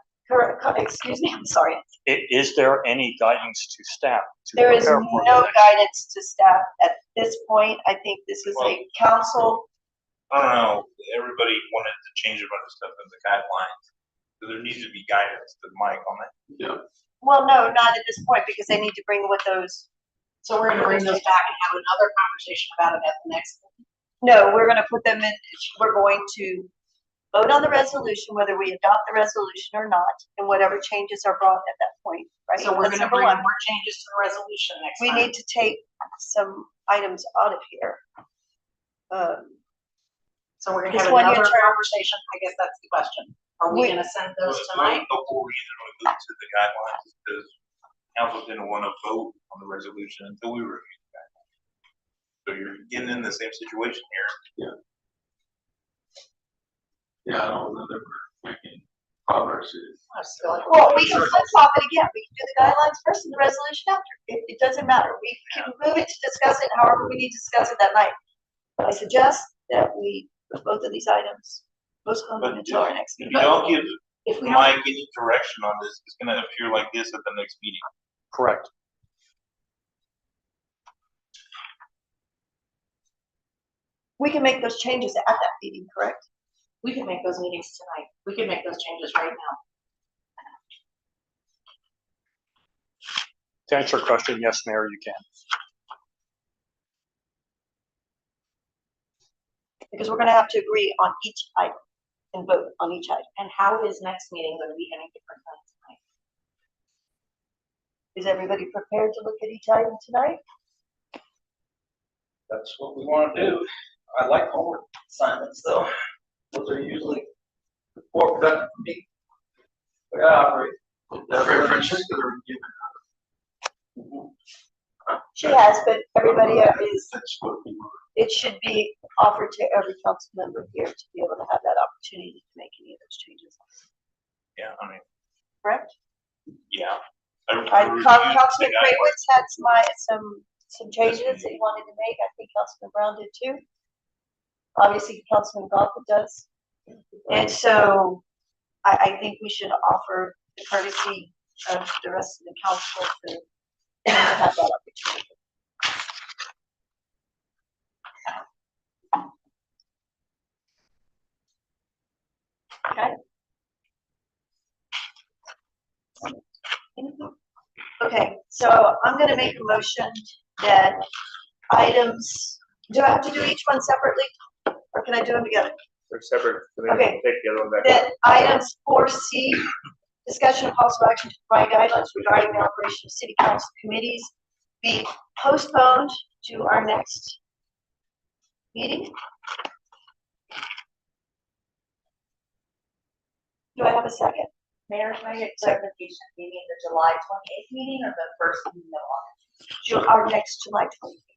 excuse me, I'm sorry. Is there any guidance to staff? to There is prepare for the no next- guidance to staff at this point. I think this is a council. I don't know, everybody wanted to change a bunch of stuff in the guidelines. So there needs to be guidance to Mike on that. Well, no, not at this point, because they need to bring with those. So we're gonna bring those back and have another conversation about it at the next. No, we're gonna put them in, we're going to vote on the resolution, whether we adopt the resolution or not, and whatever changes are brought at that point, right? So we're That's gonna number bring one. more changes to the resolution next We time. need to take some items out of here. So we're gonna this have one-year another term- conversation. I guess that's the question. Are we We- gonna send those Well, tonight? before we even move to the guidelines, because council didn't want to vote on the resolution until we reviewed the guidelines. So you're getting in the same situation here. Yeah, I don't know that we're making progress. I feel like Well, we're we can in flip flop it again. We can do the guidelines first and the resolution after. It doesn't matter. We can move it to discuss it however we need to discuss it that night. I suggest that we put both of these items postpone them But until our next If meeting. you don't give If we don't, Mike any direction on this, it's gonna appear like this at the next meeting. Correct. We can make those changes at that meeting, correct? we can make those meetings tonight. We can make those changes right now. To answer your question, yes, Mayor, you can. Because we're gonna have to agree on each item and vote on each item. And how is next meeting gonna be any different than tonight? Is everybody prepared to look at each item tonight? That's what we want to do. I like homework assignments though. Those are usually more productive for me. We gotta operate. Francesca, they're given. She has, but everybody is, That's what we were. it should be offered to every council member here to be able to have that opportunity to make any of those changes, Yeah, I mean, correct? yeah. Councilman Kraywitz had some changes that he wanted to make. I think Councilman Brown did too. Obviously, Councilman Goffin does. And so I think we should offer the courtesy of the rest of the council to have that opportunity. Okay. Okay, so I'm gonna make a motion that items, do I have to do each one separately? Or can I do them together? They're separate, so then Okay. take the other one back. That items 4C, discussion of possible action to provide guidelines regarding the operation of city council committees, be postponed to our next meeting. Do I have a second? Mayor, can I get clarification, maybe the July 28th meeting or the first meeting of August? Our next July 20th.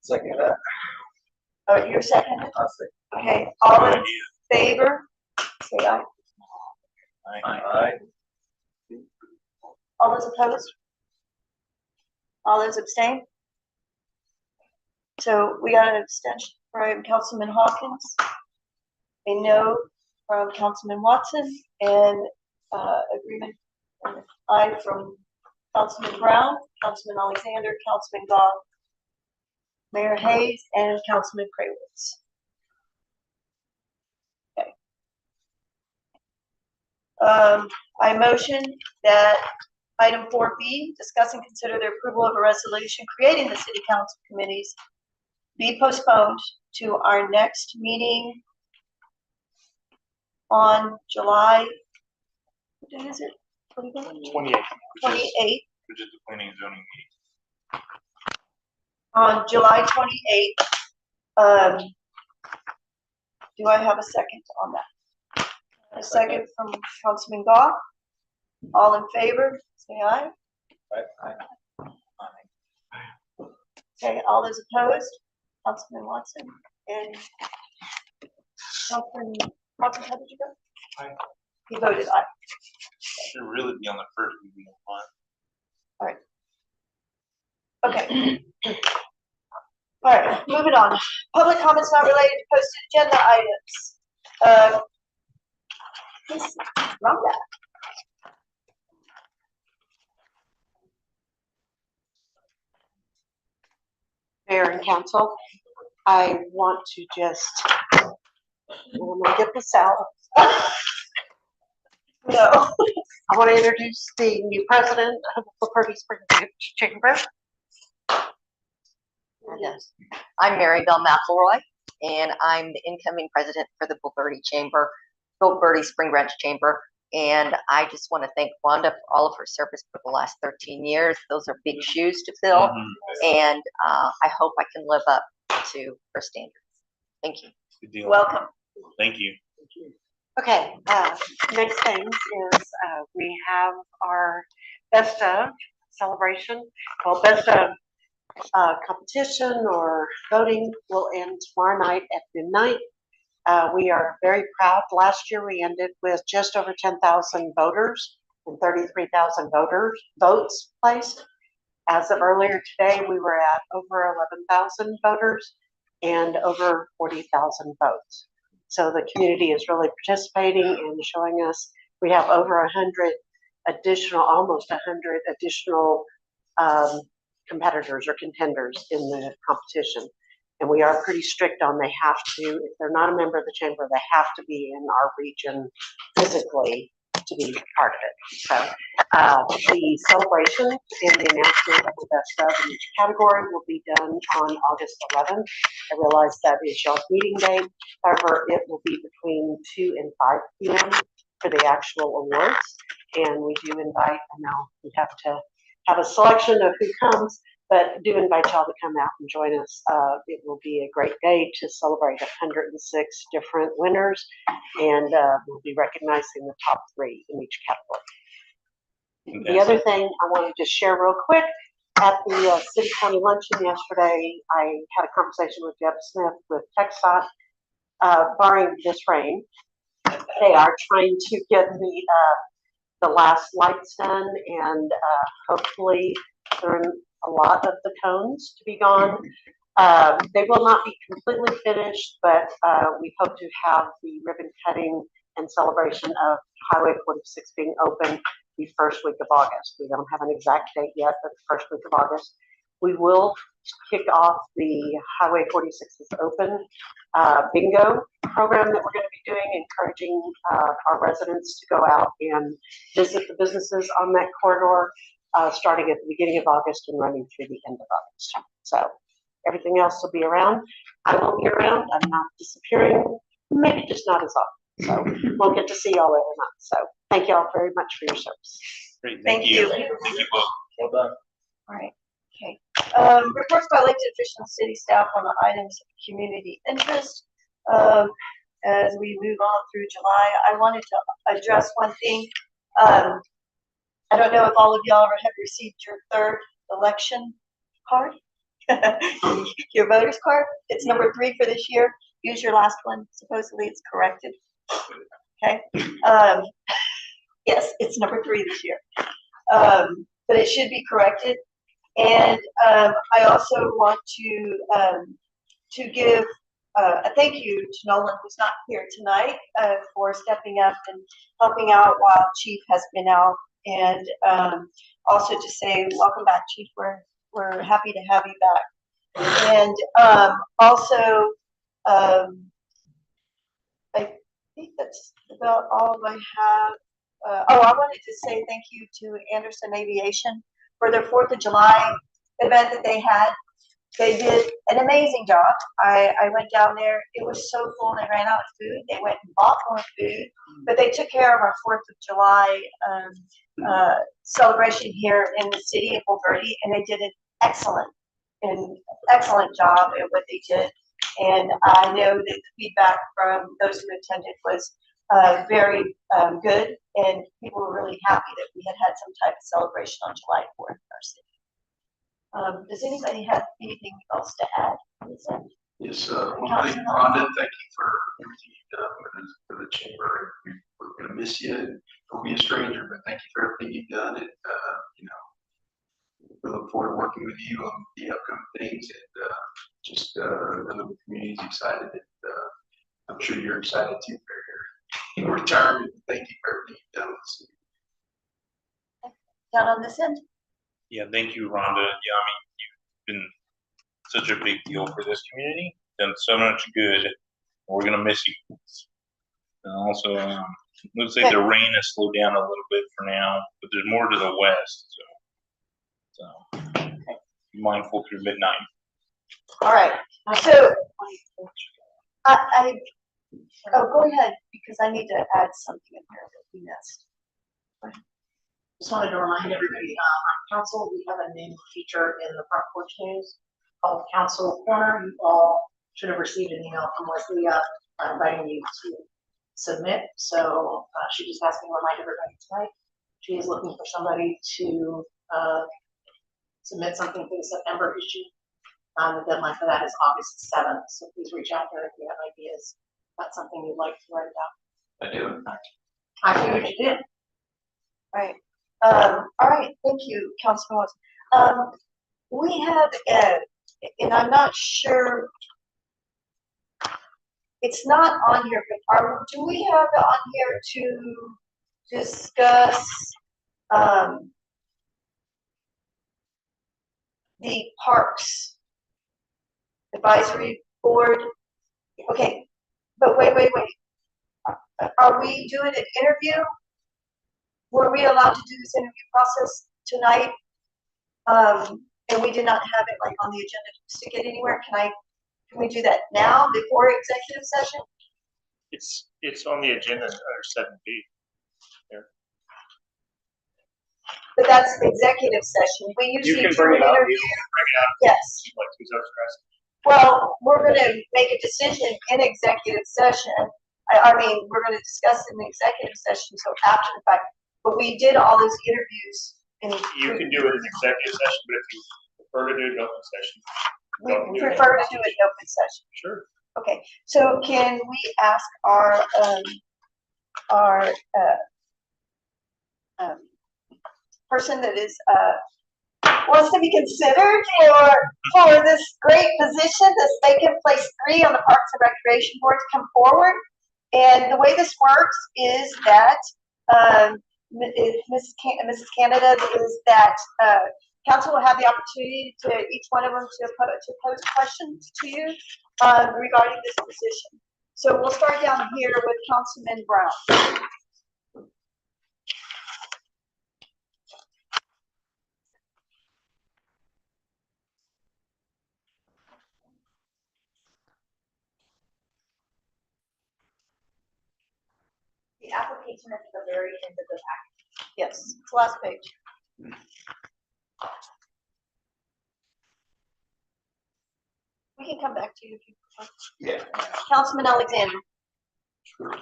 Second that. Oh, you're second? Okay, all in favor? Say aye. Aye. All those opposed? All those abstain? So we got an abstention from Councilman Hawkins, a no from Councilman Watson, and agreement, aye from Councilman Brown, Councilman Alexander, Councilman Goff, Mayor Hayes, and Councilman Kraywitz. Okay. I motion that item 4B, discuss and consider the approval of a resolution creating the city council committees, be postponed to our next meeting on July, what day is it? 28th. 28th, Which is the planning and zoning meeting. on July 28th. Do I have a second on that? A second from Councilman Goff. All in favor, say aye. Okay, all those opposed? Councilman Watson and Councilman Watson, how did you go? Aye. He voted aye. Should really be on the first meeting of the month. Okay. All right, moving on. Public comments not related to posted agenda items. Please run that. Mayor and council, I want to just, let me get this out. No. I want to introduce the new president of the Purdy Spring Chamber. Yes. I'm Mary Bell McElroy, and I'm the incoming president for the Bulverde Spring Branch Chamber. And I just want to thank Wanda for all of her service for the last 13 years. Those are big shoes to fill, and I hope I can live up to her standards. Thank you. Good deal. Welcome. Thank you. Okay, next thing is we have our best of celebration. Well, best of competition or voting will end tomorrow night at midnight. We are very proud. Last year we ended with just over 10,000 voters and 33,000 votes placed. As of earlier today, we were at over 11,000 voters and over 40,000 votes. So the community is really participating and showing us we have over 100 additional, almost 100 additional competitors or contenders in the competition. And we are pretty strict on they have to, if they're not a member of the chamber, they have to be in our region physically to be part of it. So the celebration and the announcement of the best of in each category will be done on August 11th. I realize that is y'all's meeting day. However, it will be between 2 and 5 p.m. for the actual awards. And we do invite, I know we have to have a selection of who comes, but do invite y'all to come out and join us. It will be a great day to celebrate 106 different winners, and we'll be recognizing the top 3 in each category. The other thing I want to just share real quick, at the City County Luncheon yesterday, I had a conversation with Jeb Smith with TxDOT. Barring this rain, they are trying to get the last lights done, and hopefully a lot of the cones to be gone. They will not be completely finished, but we hope to have the ribbon cutting and celebration of Highway 46 being open the first week of August. We don't have an exact date yet, but the first week of August. we will kick off the Highway 46 is Open bingo program that we're going to be doing, encouraging our residents to go out and visit the businesses on that corridor, starting at the beginning of August and running through the end of August. So everything else will be around. I will be around. I'm not disappearing, maybe just not as often. So we'll get to see y'all every month. So thank y'all very much for your service. Great, Thank you. Thank you both. Well done. All right, okay. Reports by elected officials and city staff on the items of community interest. As we move on through July, I wanted to address one thing. I don't know if all of y'all have received your third election card, your voter's card. It's number 3 for this year. Use your last one. Supposedly it's corrected. Okay. Yes, it's number 3 this year. But it should be corrected. And I also want to give a thank you to Nolan, who's not here tonight, for stepping up and helping out while Chief has been out. And also to say welcome back, Chief. We're happy to have you back. And also, I think that's about all I have. I wanted to say thank you to Anderson Aviation for their 4th of July event that they had. They did an amazing job. I went down there. It was so full. They ran out of food. They went and bought more food, but they took care of our 4th of July celebration here in the city of Bulverde, and they did an excellent job at what they did. And I know that the feedback from those who attended was very good, and people were really happy that we had some type of celebration on July 4th in our city. Does anybody have anything else to add? Yes, one thing, Rhonda, thank you for everything you've done for the chamber. We're gonna miss you. You'll be a stranger, but thank you for everything you've done. And, we look forward to working with you on the upcoming things, and just know the community's excited. And I'm sure you're excited too for your retirement. Thank you for everything you've done. Down on this end? Yeah, thank you, Rhonda. Yeah, I mean, you've been such a big deal for this community, done so much good. We're gonna miss you. And also, looks like the rain has slowed down a little bit for now, but there's more to the west. So be mindful through midnight. All right. So go ahead, because I need to add something in here that we missed. Just wanted to remind everybody, on council, we have a new feature in the Front Porch News called Council Corner. You all should have received an email from Leslie inviting you to submit. So she just asked me to remind everybody tonight. She is looking for somebody to submit something for the September issue. The deadline for that is August 7th. So please reach out there if you have ideas about something you'd like to write about. I do. I figured you did. Right. All right. Thank you, Councilman Watson. We have, and I'm not sure, it's not on here, but do we have it on here to discuss the Parks Advisory Board? Okay, but wait. Are we doing an interview? Were we allowed to do this interview process tonight? And we did not have it like on the agenda to stick it anywhere. Can we do that now before executive session? It's on the agenda under 7B. But that's executive session. We usually You can do bring an it up. interview. You can bring it up. Yes. Like who's interested. Well, we're gonna make a decision in executive session. I mean, we're gonna discuss in the executive session, so after the fact. But we did all those interviews. You can do it in executive session, but if you prefer to do it in open session. We prefer to do it in open session. Sure. Okay, so can we ask our person that is wants to be considered for this great position, this vacant place 3 on the Parks and Recreation Board, to come forward? And the way this works is that Mrs. Canada is that Council will have the opportunity to, each one of them to pose questions to you regarding this position. So we'll start down here with Councilman Brown. The application is at the very end of the package. Yes, it's the last page. We can come back to you if you prefer. Yeah. Councilman Alexander. Sure. I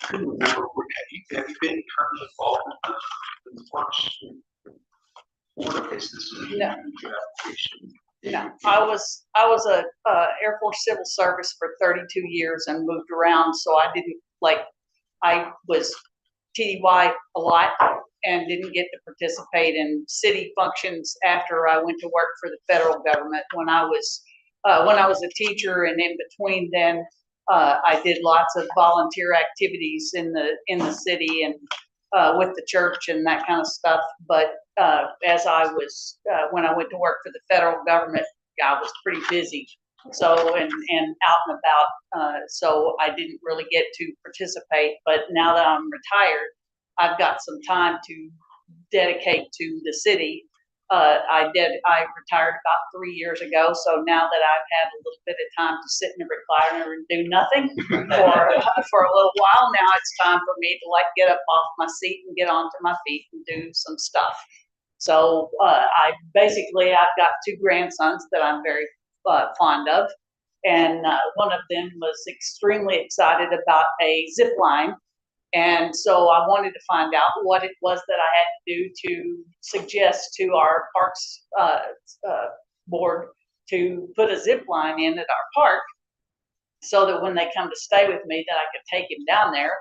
couldn't remember, have you been currently involved in the parks? Okay, so this is a new application. No, I was a Air Force Civil Service for 32 years and moved around, so I was TDY a lot and didn't get to participate in city functions after I went to work for the federal government. When I was a teacher, and in between then, I did lots of volunteer activities in the city and with the church and that kind of stuff. But as I was when I went to work for the federal government, I was pretty busy. So and out and about, so I didn't really get to participate. But now that I'm retired, I've got some time to dedicate to the city. I retired about 3 years ago, so now that I've had a little bit of time to sit in a recliner and do nothing for a little while, now it's time for me to get up off my seat and get onto my feet and do some stuff. So I've got 2 grandsons that I'm very fond of, and one of them was extremely excited about a zip line. And so I wanted to find out what it was that I had to do to suggest to our parks board to put a zip line in at our park, so that when they come to stay with me, that I could take him down there.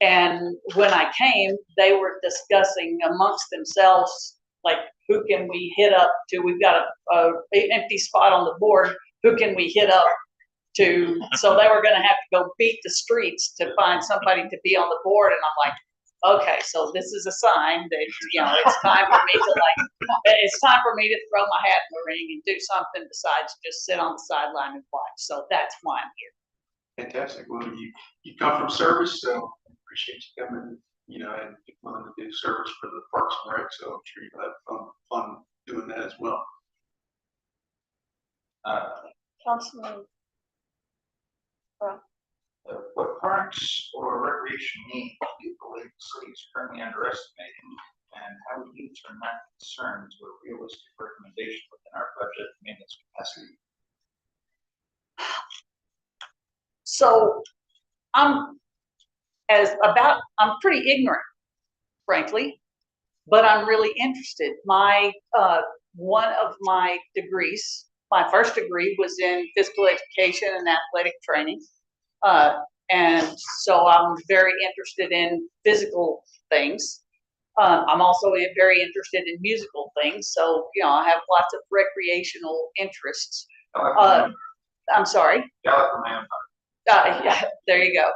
And when I came, they were discussing amongst themselves, like, who can we hit up to? We've got a empty spot on the board. Who can we hit up to? So they were going to have to go beat the streets to find somebody to be on the board. And I'm like, okay, so this is a sign that, it's time for me to throw my hat in the ring and do something besides just sit on the sideline and watch. So that's why I'm here. Fantastic. Well, you come from service, so appreciate you coming, and willing to do service for the Parks and Rec. So I'm sure you'll have fun doing that as well. Councilman. What parks or recreation needs do you believe the city is currently underestimating? And how would you turn that concern to a realistic recommendation within our budget maintenance capacity? So I'm pretty ignorant, frankly, but I'm really interested. One of my degrees, my first degree was in physical education and athletic training. And so I'm very interested in physical things. I'm also very interested in musical things. So, I have lots of recreational interests. I'm sorry. Yeah, there you go.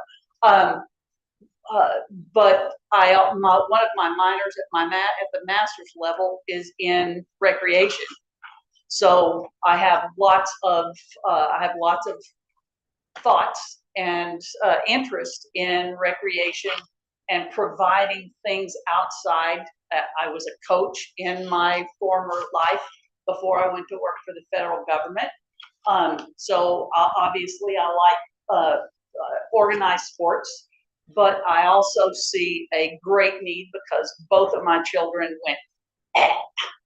But one of my minors at the master's level is in recreation. So I have lots of thoughts and interest in recreation and providing things outside. I was a coach in my former life before I went to work for the federal government. So obviously I like organized sports, but I also see a great need because both of my children went,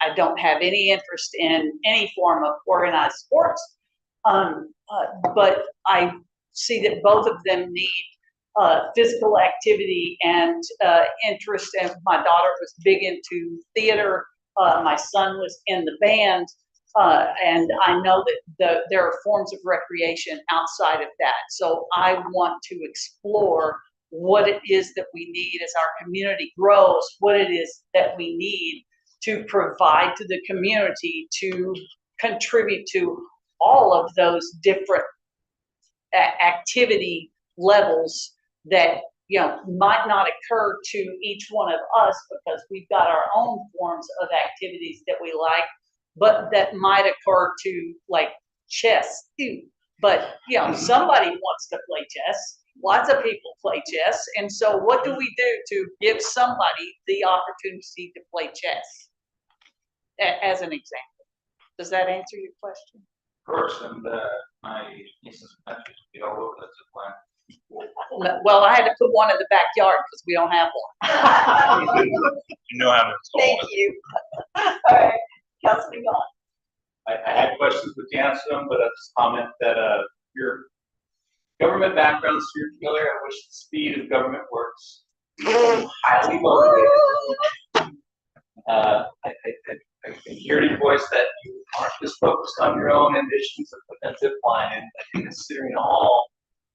I don't have any interest in any form of organized sports, but I see that both of them need physical activity and interest. And my daughter was big into theater. My son was in the band. And I know that there are forms of recreation outside of that. So I want to explore what it is that we need as our community grows, what it is that we need to provide to the community to contribute to all of those different activity levels that, you know, might not occur to each one of us because we've got our own forms of activities that we like, but that might occur to like chess too. But, you know, somebody wants to play chess. Lots of people play chess. And so what do we do to give somebody the opportunity to play chess? As an example. Does that answer your question? Of course, and my nieces and nephews be all over that plan. Well, I had to put one in the backyard because we don't have one. You know how to install Thank it. you. All right, Councilman Gahn. I had questions, but you answered them, but I just comment that, your government background is very familiar. I wish the speed of government works. Highly motivated. I can hear in your voice that you aren't just focused on your own ambitions of putting that zip line in. I think considering all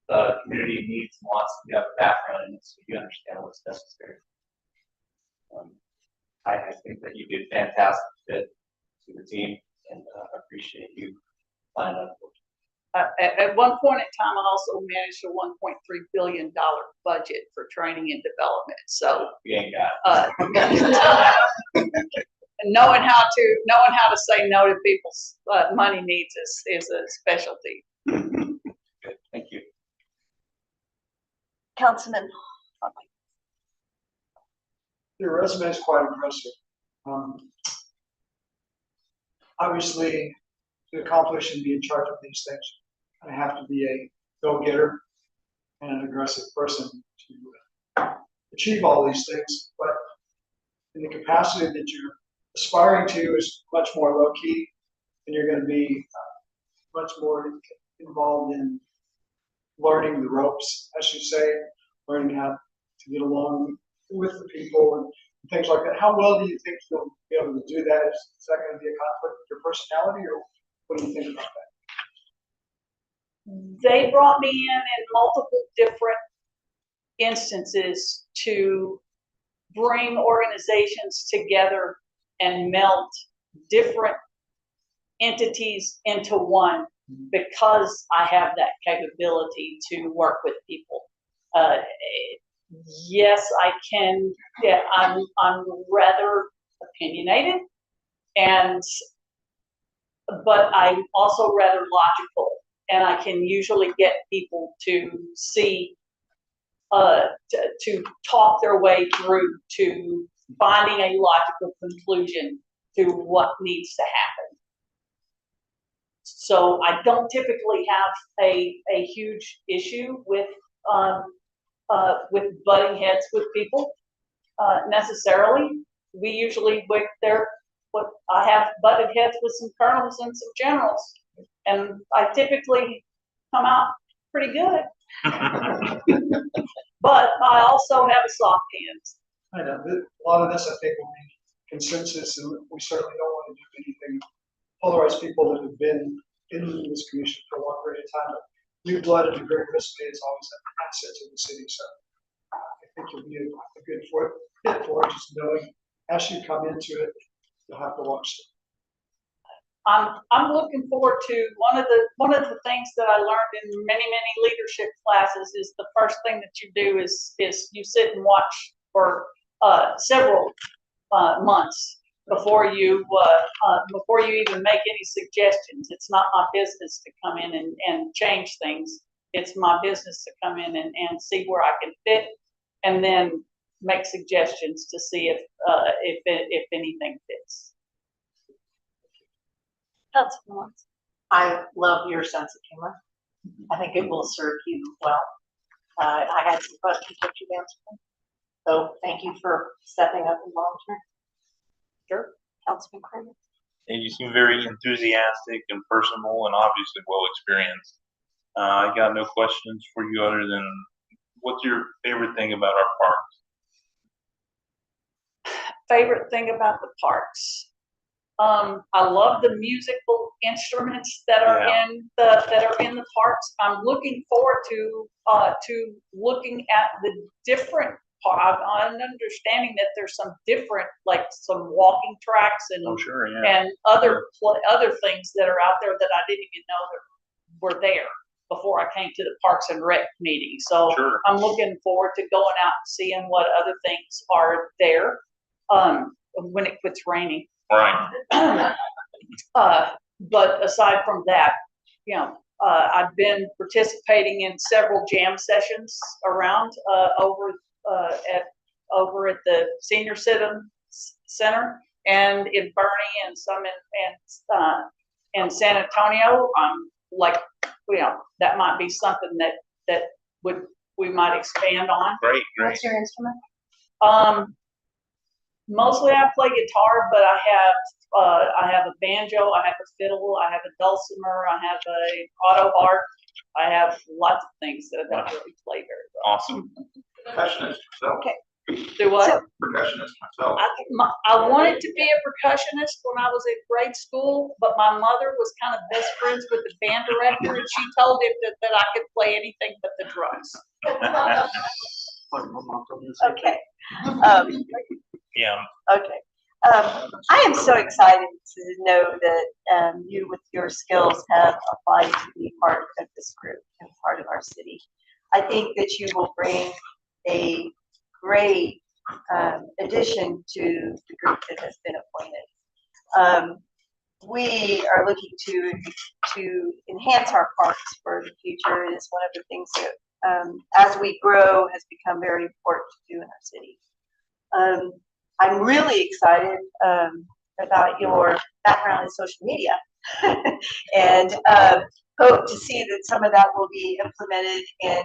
the community needs and wants, you have a background in it, so you understand what's necessary. I think that you did fantastic fit to the team, and appreciate you signing up for it. At one point in time, I also managed a $1.3 billion budget for training and development. So We ain't got it. knowing how to say no to people's money needs is a specialty. Good, thank you. Councilman. Your resume is quite impressive. Obviously, to accomplish and be in charge of these things, I have to be a go-getter and an aggressive person to achieve all these things. But in the capacity that you're aspiring to is much more low-key, and you're going to be much more involved in learning the ropes, as you say, learning how to get along with the people and things like that. How well do you think you'll be able to do that? Is that going to be a conflict with your personality, or what do you think about that? They brought me in multiple different instances to bring organizations together and melt different entities into one because I have that capability to work with people. Yes, I can. Yeah, I'm rather opinionated, but I'm also rather logical, and I can usually get people to see, to talk their way through to finding a logical conclusion to what needs to happen. So I don't typically have a huge issue with butting heads with people necessarily. We usually I have butted heads with some colonels and some generals, and I typically come out pretty good. But I also have a soft hand. I know, a lot of this, I think, will be consensus, and we certainly don't want to do anything to polarize people that have been in this commission for a long period of time. New blood and a great resume is always an asset to the city, so I think you'll be a good fit for it, just knowing as you come into it, you'll have to watch it. I'm looking forward to one of the things that I learned in many leadership classes is the first thing that you do is you sit and watch for several months before you even make any suggestions. It's not my business to come in and change things. It's my business to come in and see where I can fit, and then make suggestions to see if anything fits. I love your sense of humor. I think it will serve you well. I had some questions that you answered. So thank you for stepping up and volunteering. Sure. Councilman Kramer. And you seem very enthusiastic and personable and obviously well experienced. I got no questions for you other than what's your favorite thing about our parks? Favorite thing about the parks? I love the musical instruments that are in the parks. I'm looking forward to looking at the different I'm understanding that there's some different, like some walking tracks and and other things that are out there that I didn't even know that were there. before I came to the Parks and Rec meeting. So Sure. I'm looking forward to going out and seeing what other things are there, when it quits raining. Right. But aside from that, you know, I've been participating in several jam sessions around, over at the Senior Center and in Bernie and some in San Antonio. Like, you know, that might be something that we might expand on. Great. What's your instrument? Mostly I play guitar, but I have a banjo, I have a fiddle, I have a dulcimer, I have a auto harp. I have lots of things that I don't really play very well. Awesome. Percussionist myself. Okay. Do what? Percussionist myself. I wanted to be a percussionist when I was in grade school, but my mother was kind of best friends with the band director, and she told him that I could play anything but the drums. Okay. Yeah. Okay. I am so excited to know that you, with your skills, have applied to be part of this group and part of our city. I think that you will bring a great addition to the group that has been appointed. We are looking to enhance our parks for the future. It is one of the things that, as we grow, has become very important to do in our city. I'm really excited about your background in social media and hope to see that some of that will be implemented in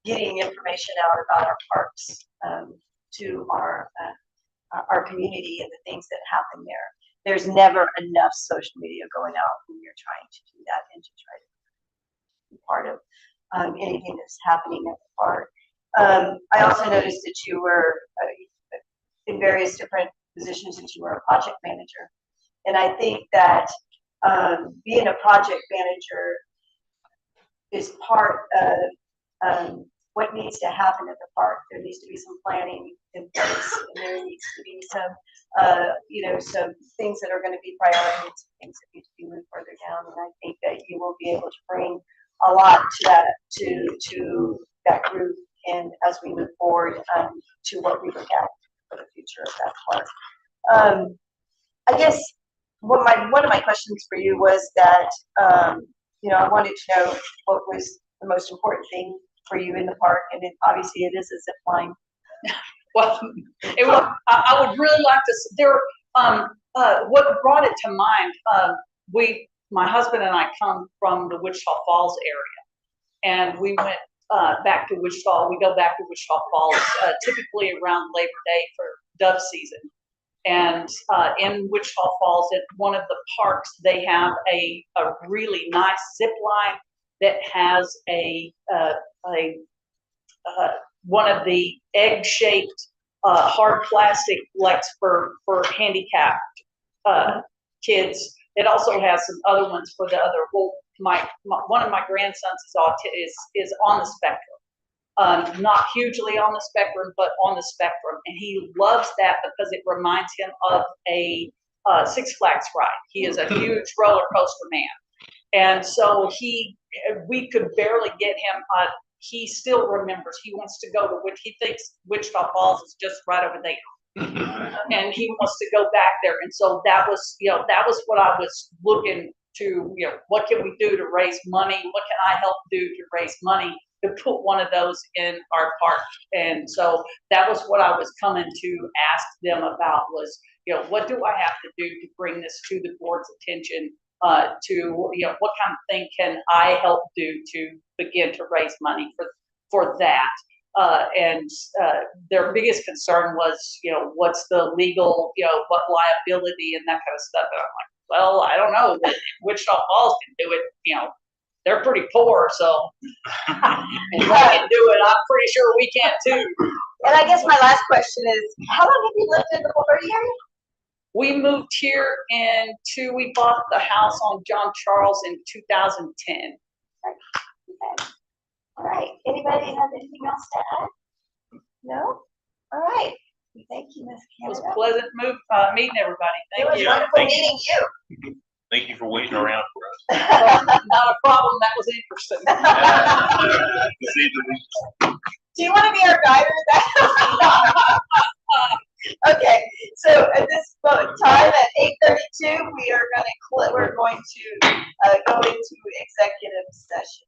getting information out about our parks to our community and the things that happen there. There's never enough social media going out when you're trying to do that and to try to be part of anything that's happening at the park. I also noticed that you were in various different positions, that you were a project manager. And I think that being a project manager is part of what needs to happen at the park. There needs to be some planning in place, and there needs to be some, some things that are going to be priorities, things that need to be moved further down. And I think that you will be able to bring a lot to that, to that group, and as we move forward to what we look at for the future of that park. I guess one of my questions for you was that I wanted to know what was the most important thing for you in the park, and obviously it is a zip line. Well, I would really like to. What brought it to mind? My husband and I come from the Wichita Falls area, and we went back to Wichita. We go back to Wichita Falls typically around Labor Day for dove season. And in Wichita Falls, at one of the parks, they have a really nice zip line that has one of the egg-shaped hard plastic legs for handicapped kids. It also has some other ones for the other. Well, one of my grandsons is on the spectrum. Not hugely on the spectrum, but on the spectrum, and he loves that because it reminds him of a Six Flags ride. He is a huge roller coaster man, and so we could barely get him. He still remembers. He wants to go to he thinks Wichita Falls is just right over there, and he wants to go back there. And so that was what I was looking to. What can we do to raise money? What can I help do to raise money to put one of those in our park? And so that was what I was coming to ask them about was, what do I have to do to bring this to the board's attention, to, what kind of thing can I help do to begin to raise money for that? And their biggest concern was, what's the legal, what liability and that kind of stuff. And I'm like, well, I don't know. If Wichita Falls can do it, they're pretty poor, so if they can do it, I'm pretty sure we can too. And I guess my last question is, how long have you lived in the Bulverde area? We moved here we bought the house on John Charles in 2010. Okay. All right. Anybody have anything else to add? No? All right. Thank you, Ms. It was Canada. a pleasant meeting everybody. It was you. wonderful meeting you. Thank you for waiting around for us. Not a problem. That was interesting. person. Do you want to be our guide or that? Okay, so at this time at 8:32, we are we're going to go into executive session.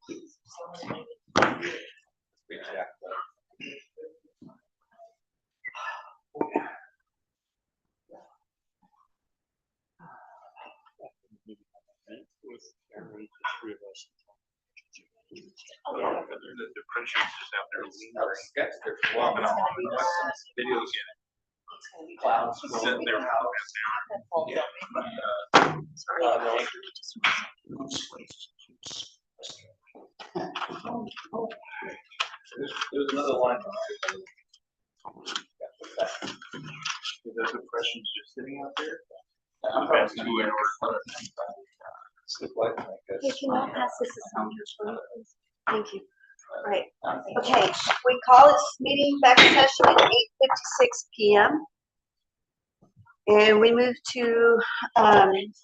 The pressure is just out there lingering. Walking on, videos Clouds. sitting there. There's another line. The depression's just sitting out there. I'm About passing 2 hours. Sleep like that. Hey, can I pass this around your phone, please? Thank you. Right, okay, we call this meeting back in session at 8:56 PM. And we move to,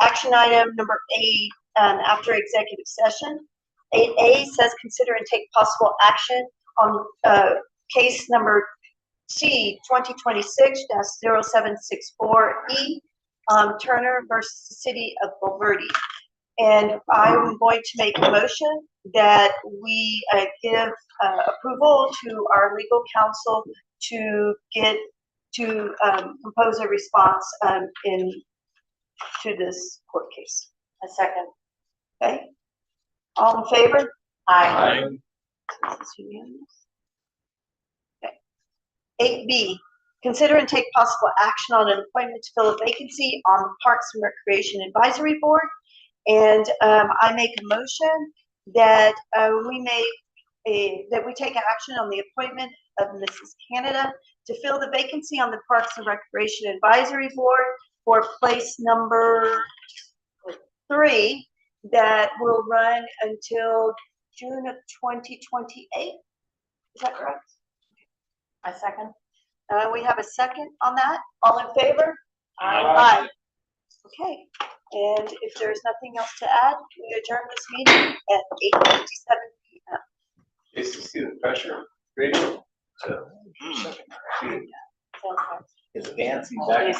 action item number 8, after executive session. 8A says consider and take possible action on, case number C 2026-0764E, Turner versus the City of Bulverde. And I'm going to make a motion that we give approval to our legal counsel to compose a response to this court case. A second. Okay? All in favor? Aye. This is unanimous. Okay. 8B, consider and take possible action on an appointment to fill a vacancy on the Parks and Recreation Advisory Board. And I make a motion that we take action on the appointment of Mrs. Canada to fill the vacancy on the Parks and Recreation Advisory Board for place number 3 that will run until June of 2028. Is that correct? I second. We have a second on that. All in favor? Aye. Okay, and if there's nothing else to add, we adjourn this meeting at 8:57 PM. Is to see the pressure gradient. So. It's dancing back.